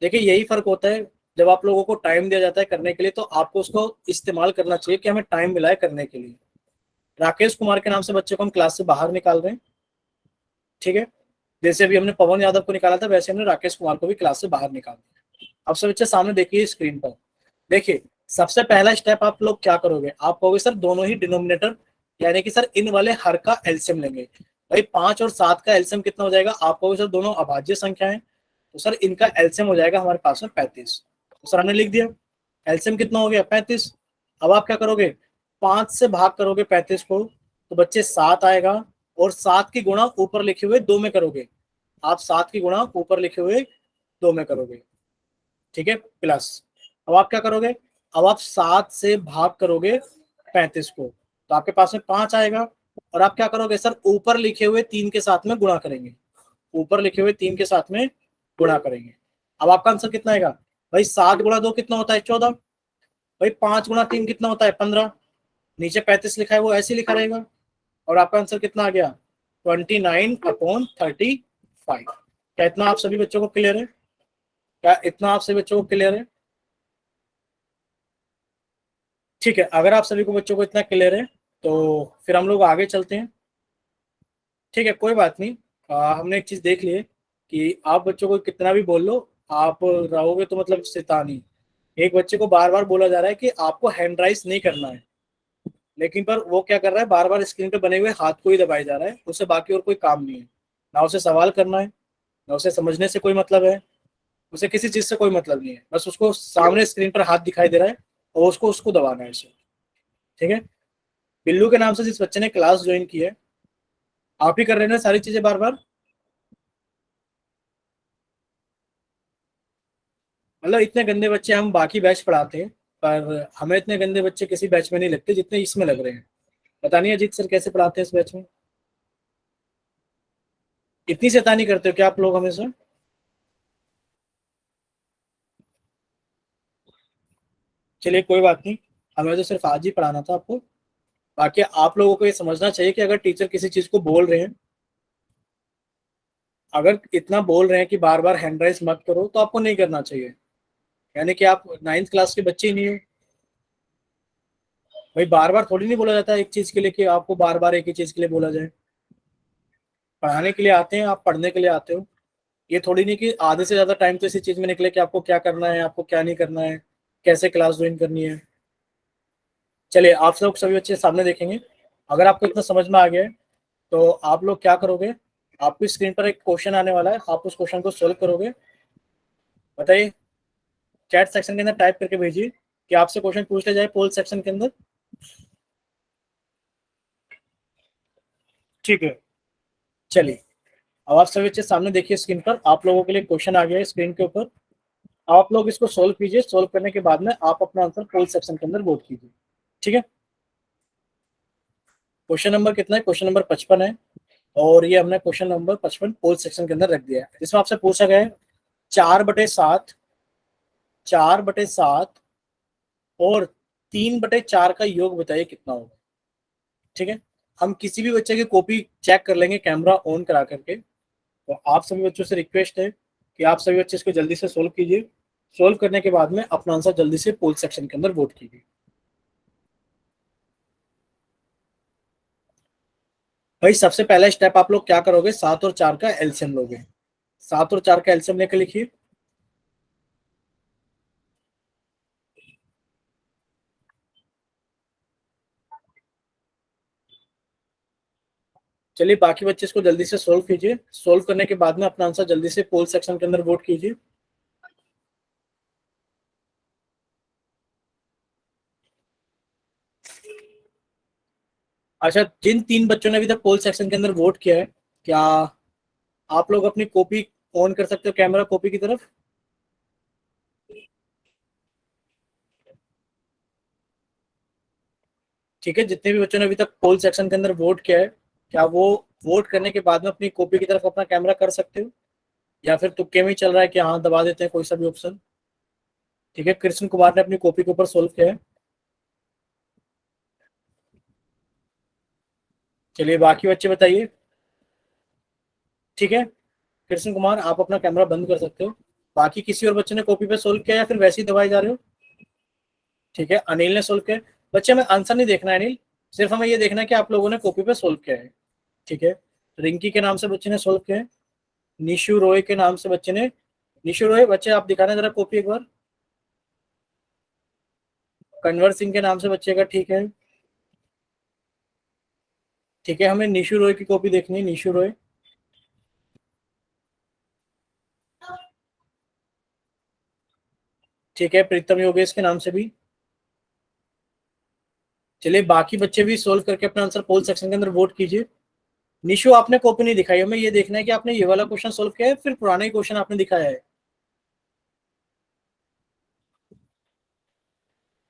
देखिए यही फर्क होता है, जब आप लोगों को टाइम दिया जाता है करने के लिए तो आपको उसको इस्तेमाल करना चाहिए कि हमें टाइम मिला है करने के लिए। राकेश कुमार के नाम से बच्चे को हम क्लास से बाहर निकाल रहे हैं। ठीक है, जैसे अभी हमने पवन यादव को निकाला था वैसे हमने राकेश कुमार को भी क्लास से बाहर निकाल दिया। अब सब बच्चे सामने देखिए स्क्रीन पर। देखिए सबसे पहला स्टेप आप लोग क्या करोगे, आप कहोगे सर दोनों ही डिनोमिनेटर यानी कि सर इन वाले हर का एलसीएम लेंगे। भाई 5 और 7 का एलसीएम कितना हो जाएगा, आप कहोगे सर दोनों अभाज्य संख्या है तो सर इनका एलसीएम हो जाएगा हमारे पास में 35। तो सर हमने लिख दिया एलसीएम कितना हो गया 35। अब आप क्या करोगे, 5 से भाग करोगे 35 को तो बच्चे 7 आएगा, और 7 की गुणा ऊपर लिखे हुए 2 में करोगे। आप 7 की गुणा ऊपर लिखे हुए 2 में करोगे। ठीक है, प्लस अब आप क्या करोगे, अब आप 7 से भाग करोगे 35 को तो आपके पास में 5 आएगा, और आप क्या करोगे सर ऊपर लिखे हुए 3 के साथ में गुणा करेंगे। ऊपर लिखे हुए 3 के साथ में गुणा करेंगे। अब आपका आंसर कितना आएगा, भाई 7 गुणा 2 कितना होता है 14। भाई 5 गुणा 3 कितना होता है 15। नीचे 35 लिखा है वो ऐसे लिखा रहेगा, और आपका आंसर कितना आ गया 29/35। क्या इतना आप सभी बच्चों को क्लियर है, क्या इतना आप सभी बच्चों को क्लियर है। ठीक है, अगर आप सभी को बच्चों को इतना क्लियर है तो फिर हम लोग आगे चलते हैं। ठीक है, कोई बात नहीं। हमने एक चीज देख ली है कि आप बच्चों को कितना भी बोल लो, आप रहोगे तो मतलब शैतानी। एक बच्चे को बार बार बोला जा रहा है कि आपको हैंड राइज नहीं करना है, लेकिन पर वो क्या कर रहा है, बार बार स्क्रीन पे बने हुए हाथ को ही दबाए जा रहा है, उससे बाकी और कोई काम नहीं है। ना उसे सवाल करना है, ना उसे समझने से कोई मतलब है, उसे किसी चीज से कोई मतलब नहीं है, बस उसको सामने स्क्रीन पर हाथ दिखाई दे रहा है और उसको उसको दबाना है उसे। ठीक है, बिल्लू के नाम से जिस बच्चे ने क्लास ज्वाइन की है, आप ही कर रहे हैं ना सारी चीजें बार बार। मतलब इतने गंदे बच्चे हम बाकी बैच पढ़ाते हैं, पर हमें इतने गंदे बच्चे किसी बैच में नहीं लगते जितने इसमें लग रहे हैं। पता नहीं अजीत सर कैसे पढ़ाते हैं इस बैच में, इतनी शैतानी करते हो क्या आप लोग हमेशा। चलिए कोई बात नहीं, हमें तो सिर्फ आज ही पढ़ाना था आपको। बाकी आप लोगों को ये समझना चाहिए कि अगर टीचर किसी चीज को बोल रहे हैं, अगर इतना बोल रहे हैं कि बार बार हैंड राइज मत करो तो आपको नहीं करना चाहिए, यानी कि आप 9th क्लास के बच्चे ही नहीं हो। भाई बार बार थोड़ी नहीं बोला जाता है एक चीज के लिए कि आपको बार बार एक ही चीज के लिए बोला जाए। पढ़ाने के लिए आते हैं, आप पढ़ने के लिए आते हो। ये थोड़ी नहीं कि आधे से ज्यादा टाइम तो इसी चीज में निकले कि आपको क्या करना है, आपको क्या नहीं करना है, कैसे क्लास ज्वाइन करनी है। चलिए आप लोग सभी बच्चे सामने देखेंगे, अगर आपको इतना समझ में आ गया है तो आप लोग क्या करोगे, आपकी स्क्रीन पर एक क्वेश्चन आने वाला है, आप उस क्वेश्चन को सोल्व करोगे। बताइए, चैट सेक्शन के अंदर टाइप करके भेजिए कि आपसे क्वेश्चन पूछ लिया जाए पोल सेक्शन के अंदर। ठीक है, चलिए अब आप सभी बच्चे सामने देखिए स्क्रीन पर, आप लोगों के लिए क्वेश्चन आ गया है स्क्रीन के ऊपर। आप लोग इसको सोल्व कीजिए, सोल्व करने के बाद में आप अपना आंसर पोल सेक्शन के अंदर वोट कीजिए। ठीक है, क्वेश्चन नंबर कितना है, क्वेश्चन नंबर 55 है, और ये हमने क्वेश्चन नंबर 55 पोल सेक्शन के अंदर रख दिया है, जिसमें आपसे पूछा गया है 4/7, 4/7 और 3/4 का योग बताइए कितना होगा। ठीक है, हम किसी भी बच्चे की कॉपी चेक कर लेंगे कैमरा ऑन करा करके। तो आप सभी बच्चों से रिक्वेस्ट है कि आप सभी बच्चे इसको जल्दी से सोल्व कीजिए, सोल्व करने के बाद में अपना आंसर जल्दी से पोल सेक्शन के अंदर वोट कीजिए। भाई सबसे पहला स्टेप आप लोग क्या करोगे, 7 और 4 का एलसीएम लोगे। 7 और 4 का एलसीएम लेकर लिखिए। चलिए बाकी बच्चे इसको जल्दी से सोल्व कीजिए, सोल्व करने के बाद में अपना आंसर जल्दी से पोल सेक्शन के अंदर वोट कीजिए। अच्छा, जिन 3 बच्चों ने अभी तक पोल सेक्शन के अंदर वोट किया है, क्या आप लोग अपनी कॉपी ऑन कर सकते हो, कैमरा कॉपी की तरफ? ठीक है, जितने भी बच्चों ने अभी तक पोल सेक्शन के अंदर वोट किया है, क्या वो वोट करने के बाद में अपनी कॉपी की तरफ अपना कैमरा कर सकते हो, या फिर तुक्के में ही चल रहा है कि हाँ दबा देते हैं कोई सा भी ऑप्शन? ठीक है, कृष्ण कुमार ने अपनी कॉपी के ऊपर सोल्व किया है। चलिए बाकी बच्चे बताइए। ठीक है, कृष्ण कुमार आप अपना कैमरा बंद कर सकते हो। बाकी किसी और बच्चे ने कॉपी पे सोल्व किया या फिर वैसे ही दबाए जा रहे हो? ठीक है, अनिल ने सोल्व किया। बच्चे हमें आंसर नहीं देखना है अनिल, सिर्फ हमें ये देखना है कि आप लोगों ने कॉपी पे सोल्व किया है। ठीक है, रिंकी के नाम से बच्चे ने सोल्व किया है। निशु रॉय के नाम से बच्चे ने, निशु रॉय बच्चे आप दिखाना जरा कॉपी एक बार। कन्वर सिंह के नाम से बच्चे का, ठीक है। ठीक है, हमें निशु रॉय की कॉपी देखनी है, निशु रॉय। ठीक है, प्रीतम योगेश के नाम से भी। चलिए बाकी बच्चे भी सोल्व करके अपना आंसर पोल सेक्शन के अंदर वोट कीजिए। निशु आपने कॉपी नहीं दिखाई, हमें ये देखना है कि आपने ये वाला क्वेश्चन सोल्व किया है फिर पुराना ही क्वेश्चन आपने दिखाया है।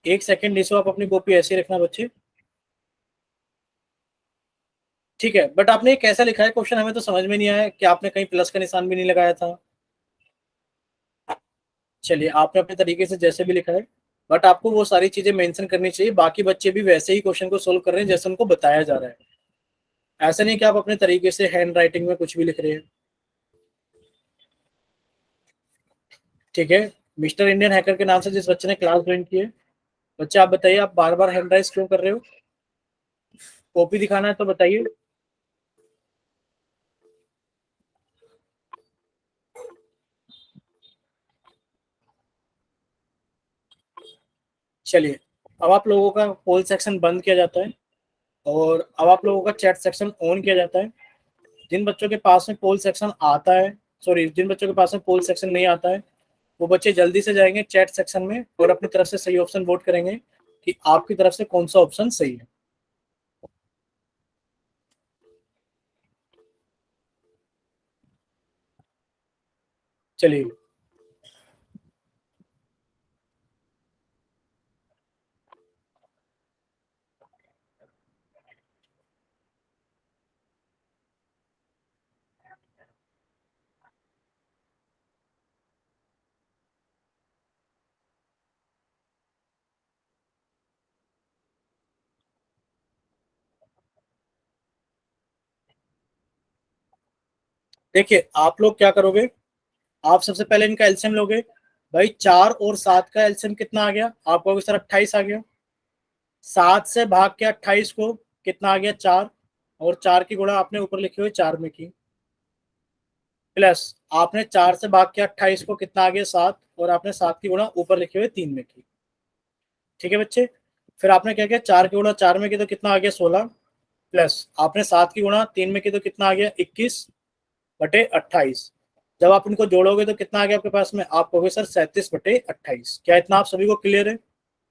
एक सेकंड निशु, आप अपनी कॉपी ऐसे ही रखना बच्चे। ठीक है, बट आपने कैसा लिखा है क्वेश्चन, हमें तो समझ में नहीं आया कि आपने कहीं प्लस का निशान भी नहीं लगाया था। चलिए आपने अपने तरीके से जैसे भी लिखा है, बट आपको वो सारी चीजें मेंशन करनी चाहिए। बाकी बच्चे भी वैसे ही क्वेश्चन को सोल्व कर रहे हैं जैसे उनको बताया जा रहा है, ऐसा नहीं कि आप अपने तरीके से हैंड राइटिंग में कुछ भी लिख रहे हैं। ठीक है, मिस्टर इंडियन हैकर के नाम से जिस बच्चे ने क्लास ज्वाइन की है, बच्चे आप बताइए, आप बार बार हैंड राइज क्यों कर रहे हो? कॉपी दिखाना है तो बताइए। चलिए, अब आप लोगों का पोल सेक्शन बंद किया जाता है और अब आप लोगों का चैट सेक्शन ऑन किया जाता है। जिन बच्चों के पास में पोल सेक्शन आता है, सॉरी जिन बच्चों के पास में पोल सेक्शन नहीं आता है, वो बच्चे जल्दी से जाएंगे चैट सेक्शन में और अपनी तरफ से सही ऑप्शन वोट करेंगे कि आपकी तरफ से कौन सा ऑप्शन सही है। चलिए, देखिए आप लोग क्या करोगे, आप सबसे पहले इनका एलसीएम लोगे। भाई 4 और 7 का एलसीएम कितना आ गया? आप कहोगे सर 28 आ गया। 7 से भाग के 28 को कितना आ गया? 4। और 4 की गुणा आपने ऊपर लिखी हुई 4 में की, प्लस आपने 4 से भाग के 28 को कितना आ गया? 7। और आपने 7 की गुणा ऊपर लिखे हुए 3 में की। ठीक है बच्चे, फिर आपने क्या किया? 4 की गुणा 4 में की तो कितना आ गया? 16। प्लस आपने 7 की गुणा 3 में की तो कितना आ गया? 21/28। जब आप इनको जोड़ोगे तो कितना आ गया आपके पास में? आप कहोगे सर 37/28। क्या इतना आप सभी को क्लियर है?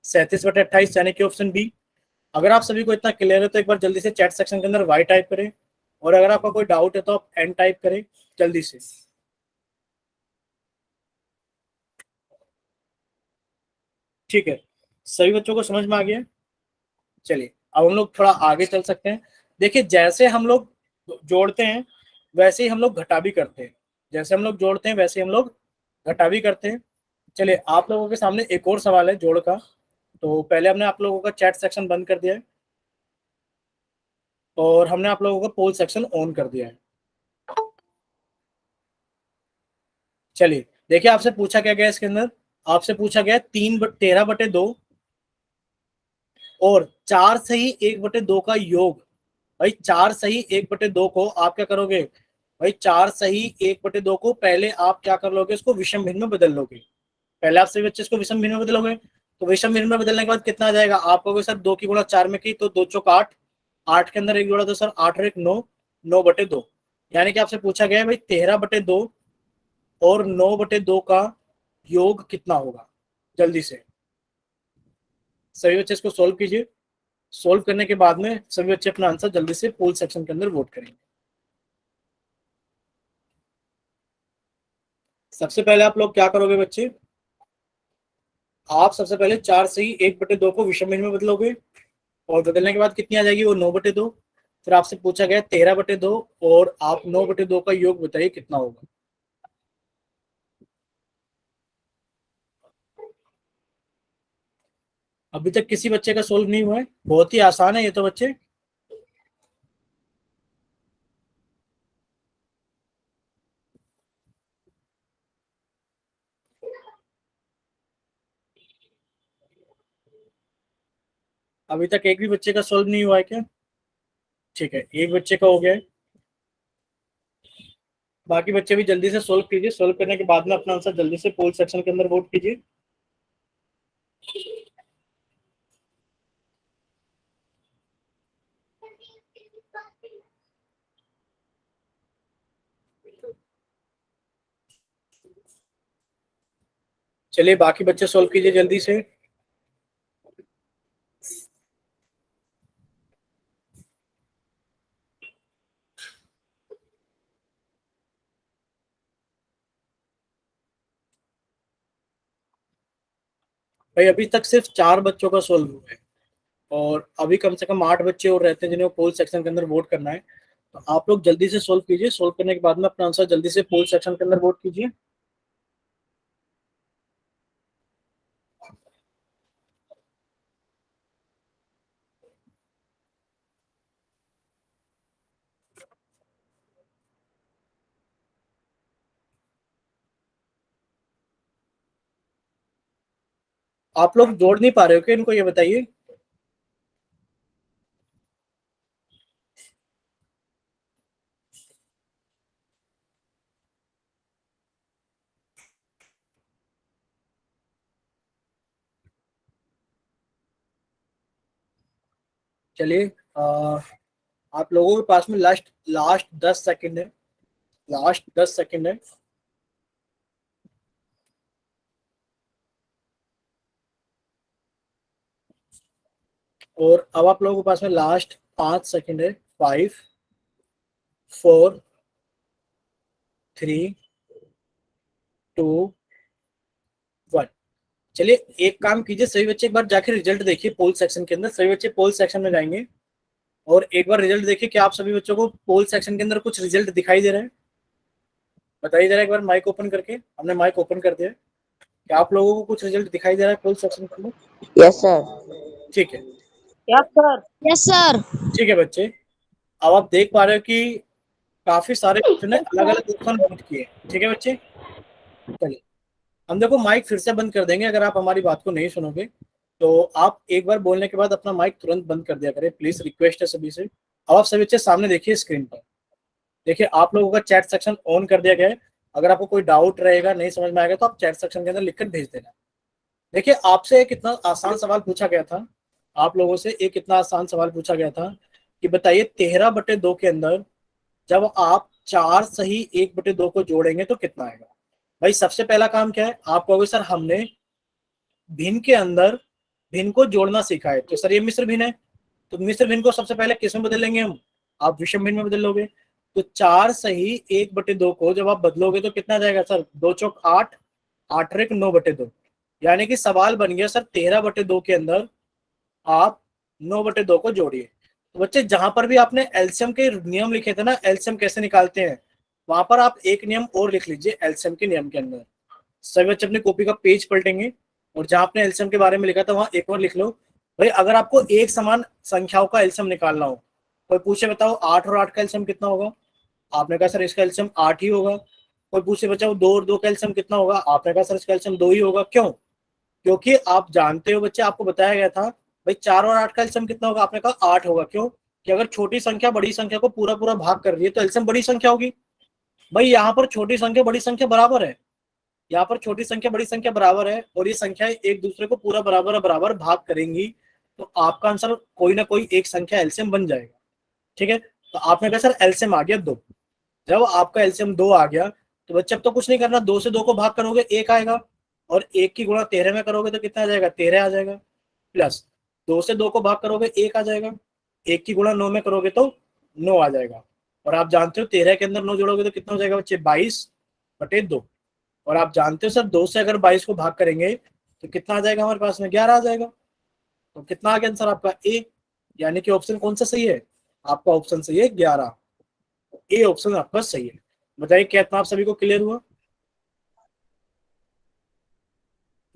37/28 यानी कि ऑप्शन बी। अगर आप सभी को इतना क्लियर है तो एक बार जल्दी से चैट सेक्शन के अंदर वाई टाइप करें, और अगर आपका कोई डाउट है तो आप एन टाइप करें जल्दी से। ठीक है, सभी बच्चों को समझ में आ गया? चलिए अब हम लोग थोड़ा आगे चल सकते हैं। देखिए जैसे हम लोग जोड़ते हैं वैसे ही हम लोग घटा भी करते हैं, जैसे हम लोग जोड़ते हैं वैसे ही हम लोग घटा भी करते हैं। चलिए आप लोगों के सामने एक और सवाल है जोड़ का। तो पहले हमने आप लोगों का चैट सेक्शन बंद कर दिया है और हमने आप लोगों का पोल सेक्शन ऑन कर दिया है। चलिए देखिए, आपसे पूछा क्या गया इसके अंदर? आपसे पूछा गया 13/2 और 4 सही 1/2 का योग। भाई 4 सही 1/2 को आप क्या करोगे? भाई 4 सही 1/2 को पहले आप क्या कर लोगे? इसको विषम भिन्न में बदल लोगे। पहले आप सभी बच्चे इसको विषम भिन्न में बदलोगे, तो विषम भिन्न में बदलने के बाद कितना आ जाएगा? आप कहोगे सर 2 की गुणा 4 में की तो 2 चौक 8, 8 के अंदर एक जोड़ा तो सर 8 और 1 9, 9/2। यानी कि आपसे पूछा गया है भाई 13/2 और 9/2 का योग कितना होगा? जल्दी से सभी बच्चे इसको सोल्व कीजिए। सोल्व करने के बाद में सभी बच्चे अपना आंसर जल्दी से पोल सेक्शन के अंदर वोट करेंगे। सबसे पहले आप लोग क्या करोगे बच्चे, आप सबसे पहले 4 से ही 1/2 को विषम भिन्न में बदलोगे, और बदलने के बाद कितनी आ जाएगी, वो 9/2। फिर आपसे पूछा गया 13/2, और आप 9/2 का योग बताइए कितना होगा। अभी तक किसी बच्चे का सोल्व नहीं हुआ है, बहुत ही आसान है ये तो बच्चे। अभी तक एक भी बच्चे का सोल्व नहीं हुआ है क्या? ठीक है, एक बच्चे का हो गया है, बाकी बच्चे भी जल्दी से सोल्व कीजिए। सोल्व करने के बाद में अपना आंसर जल्दी से पोल सेक्शन के अंदर वोट कीजिए। चलिए बाकी बच्चे सोल्व कीजिए जल्दी से। भाई अभी तक सिर्फ 4 बच्चों का सोल्व हुआ है, और अभी कम से कम 8 बच्चे और रहते हैं जिन्हें पोल सेक्शन के अंदर वोट करना है। तो आप लोग जल्दी से सोल्व कीजिए। सोल्व करने के बाद में अपना आंसर जल्दी से पोल सेक्शन के अंदर वोट कीजिए। आप लोग जोड़ नहीं पा रहे हो क्या इनको, ये बताइए। चलिए आप लोगों के पास में लास्ट लास्ट 10 सेकंड है, लास्ट 10 सेकंड है। और अब आप लोगों के पास में लास्ट 5 सेकंड है। 5 4 3 2 1। चलिए एक काम कीजिए, सभी बच्चे एक बार जाके रिजल्ट देखिए पोल सेक्शन के अंदर। सभी बच्चे पोल सेक्शन में जाएंगे और एक बार रिजल्ट देखिए कि आप सभी बच्चों को पोल सेक्शन के अंदर कुछ रिजल्ट दिखाई दे रहे हैं। बताइए जरा एक बार माइक ओपन करके। हमने माइक ओपन कर दिया है, क्या आप लोगों को कुछ रिजल्ट दिखाई दे रहा है पोल सेक्शन के अंदर? Yes sir. ठीक है, यस सर। Yes sir. ठीक है बच्चे। अब आप देख पा रहे हो कि काफी सारे बच्चों ने अलग अलग ऑप्शन वोट किए। ठीक है बच्चे, चलिए हम देखो माइक फिर से बंद कर देंगे। अगर आप हमारी बात को नहीं सुनोगे तो आप एक बार बोलने के बाद अपना माइक तुरंत बंद कर दिया करें, प्लीज, रिक्वेस्ट है सभी से। अब आप सभी बच्चे सामने देखिए स्क्रीन पर। देखिए आप लोगों का चैट सेक्शन ऑन कर दिया गया है। अगर आपको कोई डाउट रहेगा, नहीं समझ में आएगा, तो आप चैट सेक्शन के अंदर लिखकर भेज देना। देखिए आपसे एक इतना आसान सवाल पूछा गया था, आप लोगों से एक इतना आसान सवाल पूछा गया था कि बताइए 13/2 के अंदर जब आप 4 सही 1/2 को जोड़ेंगे तो कितना आएगा। भाई सबसे पहला काम क्या है, आप कहोगे सर हमने भिन्न के अंदर भिन्न को जोड़ना सीखा है, तो सर ये मिश्र भिन्न है, तो मिश्र भिन्न को सबसे पहले किस में बदलेंगे हम, आप विषम भिन्न में बदल लोगे। तो 4 सही 1/2 को जब आप बदलोगे तो कितना जाएगा सर, 2 चौक 8, 8 रेक 9/2। यानी कि सवाल बन गया सर 13/2 के अंदर आप 9/2 को जोड़िए। तो बच्चे जहां पर भी आपने एलसीएम के नियम लिखे थे ना, एलसीएम कैसे निकालते हैं, वहां पर आप एक नियम और लिख लीजिए एलसीएम के नियम के अंदर। सभी बच्चे अपनी कॉपी का पेज पलटेंगे और जहां आपने एलसीएम के बारे में लिखा था वहां एक और लिख लो। भाई अगर आपको एक समान संख्याओं का एलसीएम निकालना हो, कोई पूछे बताओ 8 और 8 का एलसीएम कितना होगा, आपने कहा सर इसका एलसीएम 8 ही होगा। कोई पूछे बच्चा 2 और 2 का एलसीएम कितना होगा, आपने कहा सर इसका एलसीएम 2 ही होगा। क्यों? क्योंकि आप जानते हो बच्चे, आपको बताया गया था भाई 4 और 8 का एलसीएम कितना होगा, आपने कहा 8 होगा। क्यों? कि अगर छोटी संख्या बड़ी संख्या को पूरा पूरा भाग कर रही है तो एलसीएम बड़ी संख्या होगी। भाई यहाँ पर छोटी संख्या बड़ी संख्या बराबर है, यहाँ पर छोटी संख्या बड़ी संख्या बराबर है, और ये संख्याएं एक दूसरे को पूरा बराबर बराबर भाग करेंगी, तो आपका आंसर कोई ना कोई एक संख्या एलसीएम बन जाएगा। ठीक है, तो आपने कहा सर एलसीएम आ गया 2। जब आपका एलसीएम 2 आ गया तो बच्चे अब तो कुछ नहीं करना, 2 से 2 को भाग करोगे 1 आएगा, और 1 की गुणा 13 में करोगे तो कितना आ जाएगा, 13 आ जाएगा। प्लस 2 से 2 को भाग करोगे 1 आ जाएगा, 1 की गुणा 9 में करोगे तो 9 आ जाएगा। और आप जानते हो 13 के अंदर 9 जोड़ोगे तो कितना हो जाएगा बच्चे, 22/2। और आप जानते हो सर 2 से अगर 22 को भाग करेंगे तो कितना आ जाएगा हमारे पास में, 11 आ जाएगा। तो कितना आ गया आंसर आपका, ए। यानी कि ऑप्शन कौन सा सही है, आपका ऑप्शन सही है 11। ए ऑप्शन आपका सही है। बताइए क्या इतना आप सभी को क्लियर हुआ,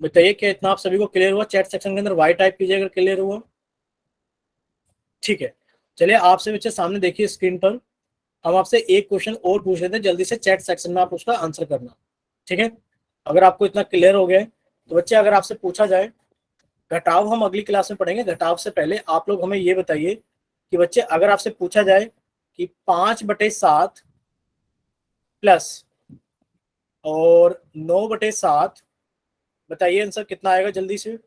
बताइए क्या इतना आप सभी को क्लियर हुआ। चैट सेक्शन के अंदर वाई टाइप कीजिए अगर क्लियर हुआ। ठीक है, चलिए आपसे बच्चे सामने देखिए स्क्रीन पर, हम आपसे एक क्वेश्चन और पूछ लेते हैं, जल्दी से चैट सेक्शन में आप उसका आंसर करना। ठीक है, अगर आपको इतना क्लियर हो गया है तो बच्चे अगर आपसे पूछा जाए, घटाव हम अगली क्लास में पढ़ेंगे, घटाव से पहले आप लोग हमें ये बताइए कि बच्चे अगर आपसे पूछा जाए कि 5/7 प्लस और 9/7, बताइए आंसर कितना आएगा। जल्दी से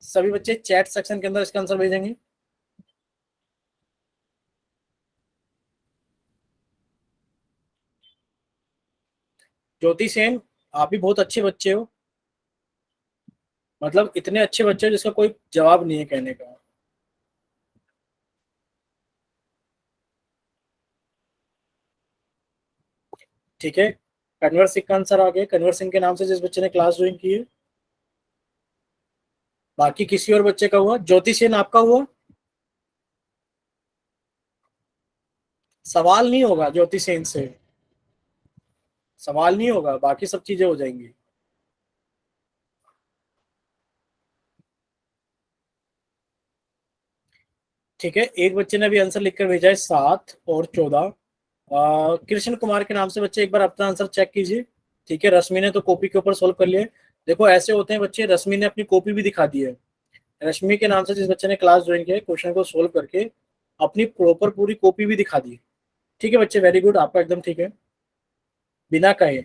सभी बच्चे चैट सेक्शन के अंदर इसका आंसर भेजेंगे। ज्योति सेन, आप भी बहुत अच्छे बच्चे हो, मतलब इतने अच्छे बच्चे हो जिसका कोई जवाब नहीं है कहने का। ठीक है, कन्वर सिंह का आंसर आ गया, कन्वर सिंह के नाम से जिस बच्चे ने क्लास ज्वाइन की है। बाकी किसी और बच्चे का हुआ, ज्योति सेन आपका हुआ। सवाल नहीं होगा ज्योति सेन से, सवाल नहीं होगा, बाकी सब चीजें हो जाएंगी। ठीक है, एक बच्चे ने भी आंसर लिखकर भेजा है 7 और 14। कृष्ण कुमार के नाम से बच्चे एक बार अपना आंसर चेक कीजिए। ठीक है, रश्मि ने तो कॉपी के ऊपर सोल्व कर लिया है। देखो ऐसे होते हैं बच्चे, रश्मि ने अपनी कॉपी भी दिखा दी है। रश्मि के नाम से जिस बच्चे ने क्लास ज्वाइन किया है, क्वेश्चन को सोल्व करके अपनी प्रॉपर पूरी कॉपी भी दिखा दी है। ठीक है बच्चे, वेरी गुड, आपका एकदम ठीक है बिना कहे।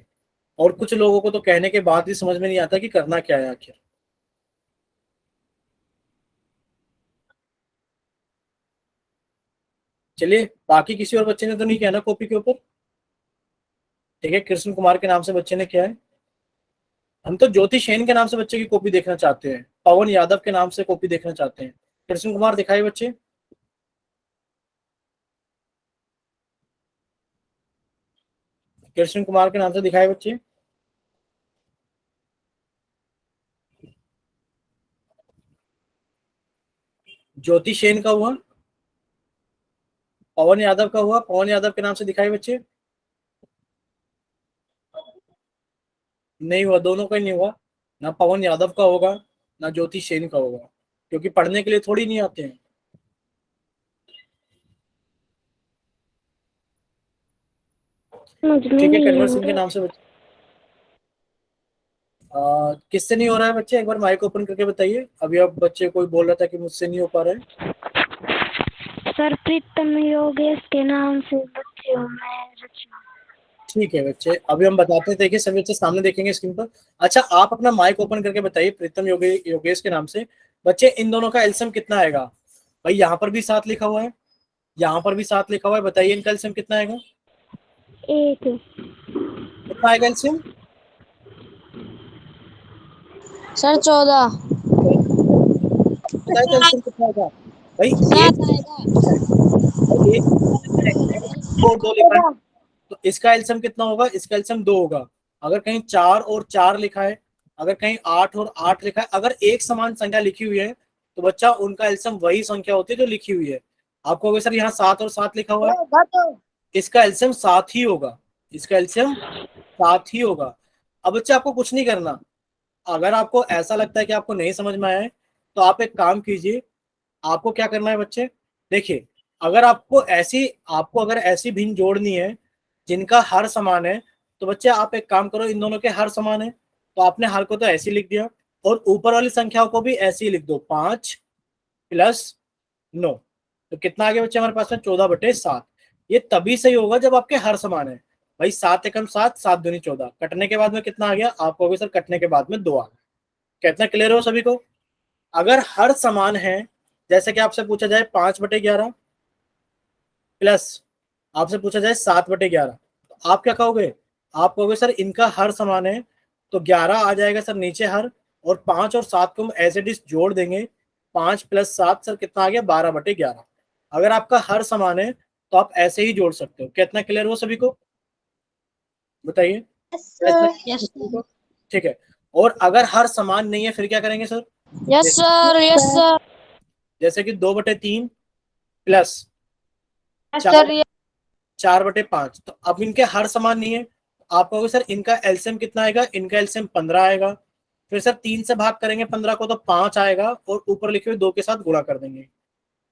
और कुछ लोगों को तो कहने के बाद भी समझ में नहीं आता कि करना क्या है आखिर। चलिए, बाकी किसी और बच्चे ने तो नहीं किया ना कॉपी के ऊपर। ठीक है, कृष्ण कुमार के नाम से बच्चे ने किया है। हम तो ज्योति सेन के नाम से बच्चे की कॉपी देखना चाहते हैं, पवन यादव के नाम से कॉपी देखना चाहते हैं। कृष्ण कुमार दिखाए बच्चे, कृष्ण कुमार के नाम से दिखाए बच्चे। ज्योति सेन का हुआ, पवन यादव का हुआ, पवन यादव के नाम से दिखाए बच्चे। नहीं हुआ, दोनों का ही नहीं हुआ, ना पवन यादव का होगा ना ज्योति सेन का होगा, क्योंकि पढ़ने के लिए थोड़ी नहीं आते हैं। मुझ में ठीक है, नहीं कन्वर हो सिंह के रहा। नाम से बच्चे किससे नहीं हो रहा है बच्चे, एक बार माइक ओपन करके बताइए। अभी अब बच्चे कोई बोल रहा था कि मुझसे नहीं हो पा रहा है। सर प्रीतम योगेश के नाम से बच्चे हो, मैं रचना। ठीक है बच्चे, अभी हम बताते हैं, देखिए सभी बच्चे सामने देखेंगे स्क्रीन पर। अच्छा, आप अपना माइक ओपन करके बताइए, प्रीतम योगेश के नाम से बच्चे इन दोनों का एलसीएम कितना आएगा। भाई यहाँ पर भी 7 लिखा हुआ है, यहाँ पर भी 7 लिखा हुआ है, बताइए इनका एलसीएम कितना आएगा, एक। कितना आएगा एलसीएम। सर 14। बताइए एलसीएम कितना आएगा। भाई 7 एक आएगा। भाई एक और 2 लिखा है, तो इसका एलसीएम कितना होगा, इसका एलसीएम 2 होगा। अगर कहीं 4 और 4 लिखा है, अगर कहीं 8 और 8 लिखा है, अगर एक समान संख्या लिखी हुई है तो बच्चा उनका एलसीएम वही संख्या होती है जो लिखी हुई है। आपको अगर सर यहाँ 7 और 7 लिखा हुआ है, इसका एलसीएम 7 ही होगा, इसका एलसीएम 7 ही होगा। अब बच्चे आपको कुछ नहीं करना, अगर आपको ऐसा लगता है कि आपको नहीं समझ में आया है तो आप एक काम कीजिए। आपको क्या करना है बच्चे, देखिए अगर आपको अगर ऐसी भिन्न जोड़नी है जिनका हर समान है, तो बच्चे आप एक काम करो, इन दोनों के हर समान है तो आपने हर को तो ऐसे ही लिख दिया, और ऊपर वाली संख्याओं को भी ऐसे ही लिख दो, 5 + 9। तो कितना आ गया बच्चे हमारे पास में, 14/7। ये तभी सही होगा जब आपके हर समान है। भाई 7 एकम 7, 7 दूनी 14, कटने के बाद में कितना आ गया, आपको अभी सर कटने के बाद में 2 आ गया। कितना क्लियर हो सभी को। अगर हर समान है, जैसे कि आपसे पूछा जाए 5/11 प्लस आपसे पूछा जाए 7/11, तो आप क्या कहोगे, आप कहोगे सर इनका हर समान है तो 11 आ जाएगा सर नीचे हर, और 5 और 7 को हम एज इट इज जोड़ देंगे 5 + 7 सर कितना आ गया 12/11। अगर आपका हर समान है तो आप ऐसे ही जोड़ सकते हो। कितना क्लियर हो सभी को, बताइए। यस ठीक है। और अगर हर समान नहीं है फिर क्या करेंगे सर? सर यस सर जैसे कि 2/3 प्लस यस सर 4/5। तो अब इनके हर समान नहीं है, आप कहोगे सर इनका एलसीएम कितना आएगा? इनका एलसीएम 15 आएगा। फिर सर 3 से भाग करेंगे 15 को तो 5 आएगा, और ऊपर लिखे हुए 2 के साथ गुणा कर देंगे।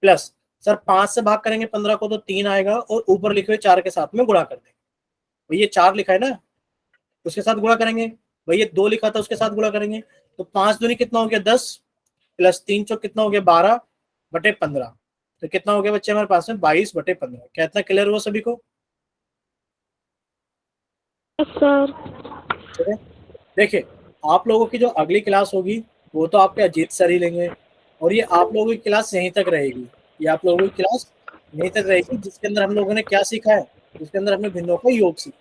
प्लस सर 5 से भाग करेंगे 15 को तो 3 आएगा, और ऊपर लिखे हुए 4 के साथ में गुणा कर देंगे। भाई ये 4 लिखा है ना, उसके साथ गुणा करेंगे। भाई ये 2 लिखा था, उसके साथ गुणा करेंगे। तो 5 दूनी कितना हो गया 10, प्लस 3 चौक कितना हो गया 12/15। तो कितना हो गया बच्चे हमारे पास में 22/15। क्या इतना क्लियर हुआ सभी को? सर ठीक है। देखिए आप लोगों की जो अगली क्लास होगी वो तो आपके अजीत सर ही लेंगे, और ये आप लोगों की क्लास यहीं तक रहेगी। ये आप लोगों की क्लास यहीं तक रहेगी, जिसके अंदर हम लोगों ने क्या सीखा है? जिसके अंदर हमने भिन्नों का योग सीखा।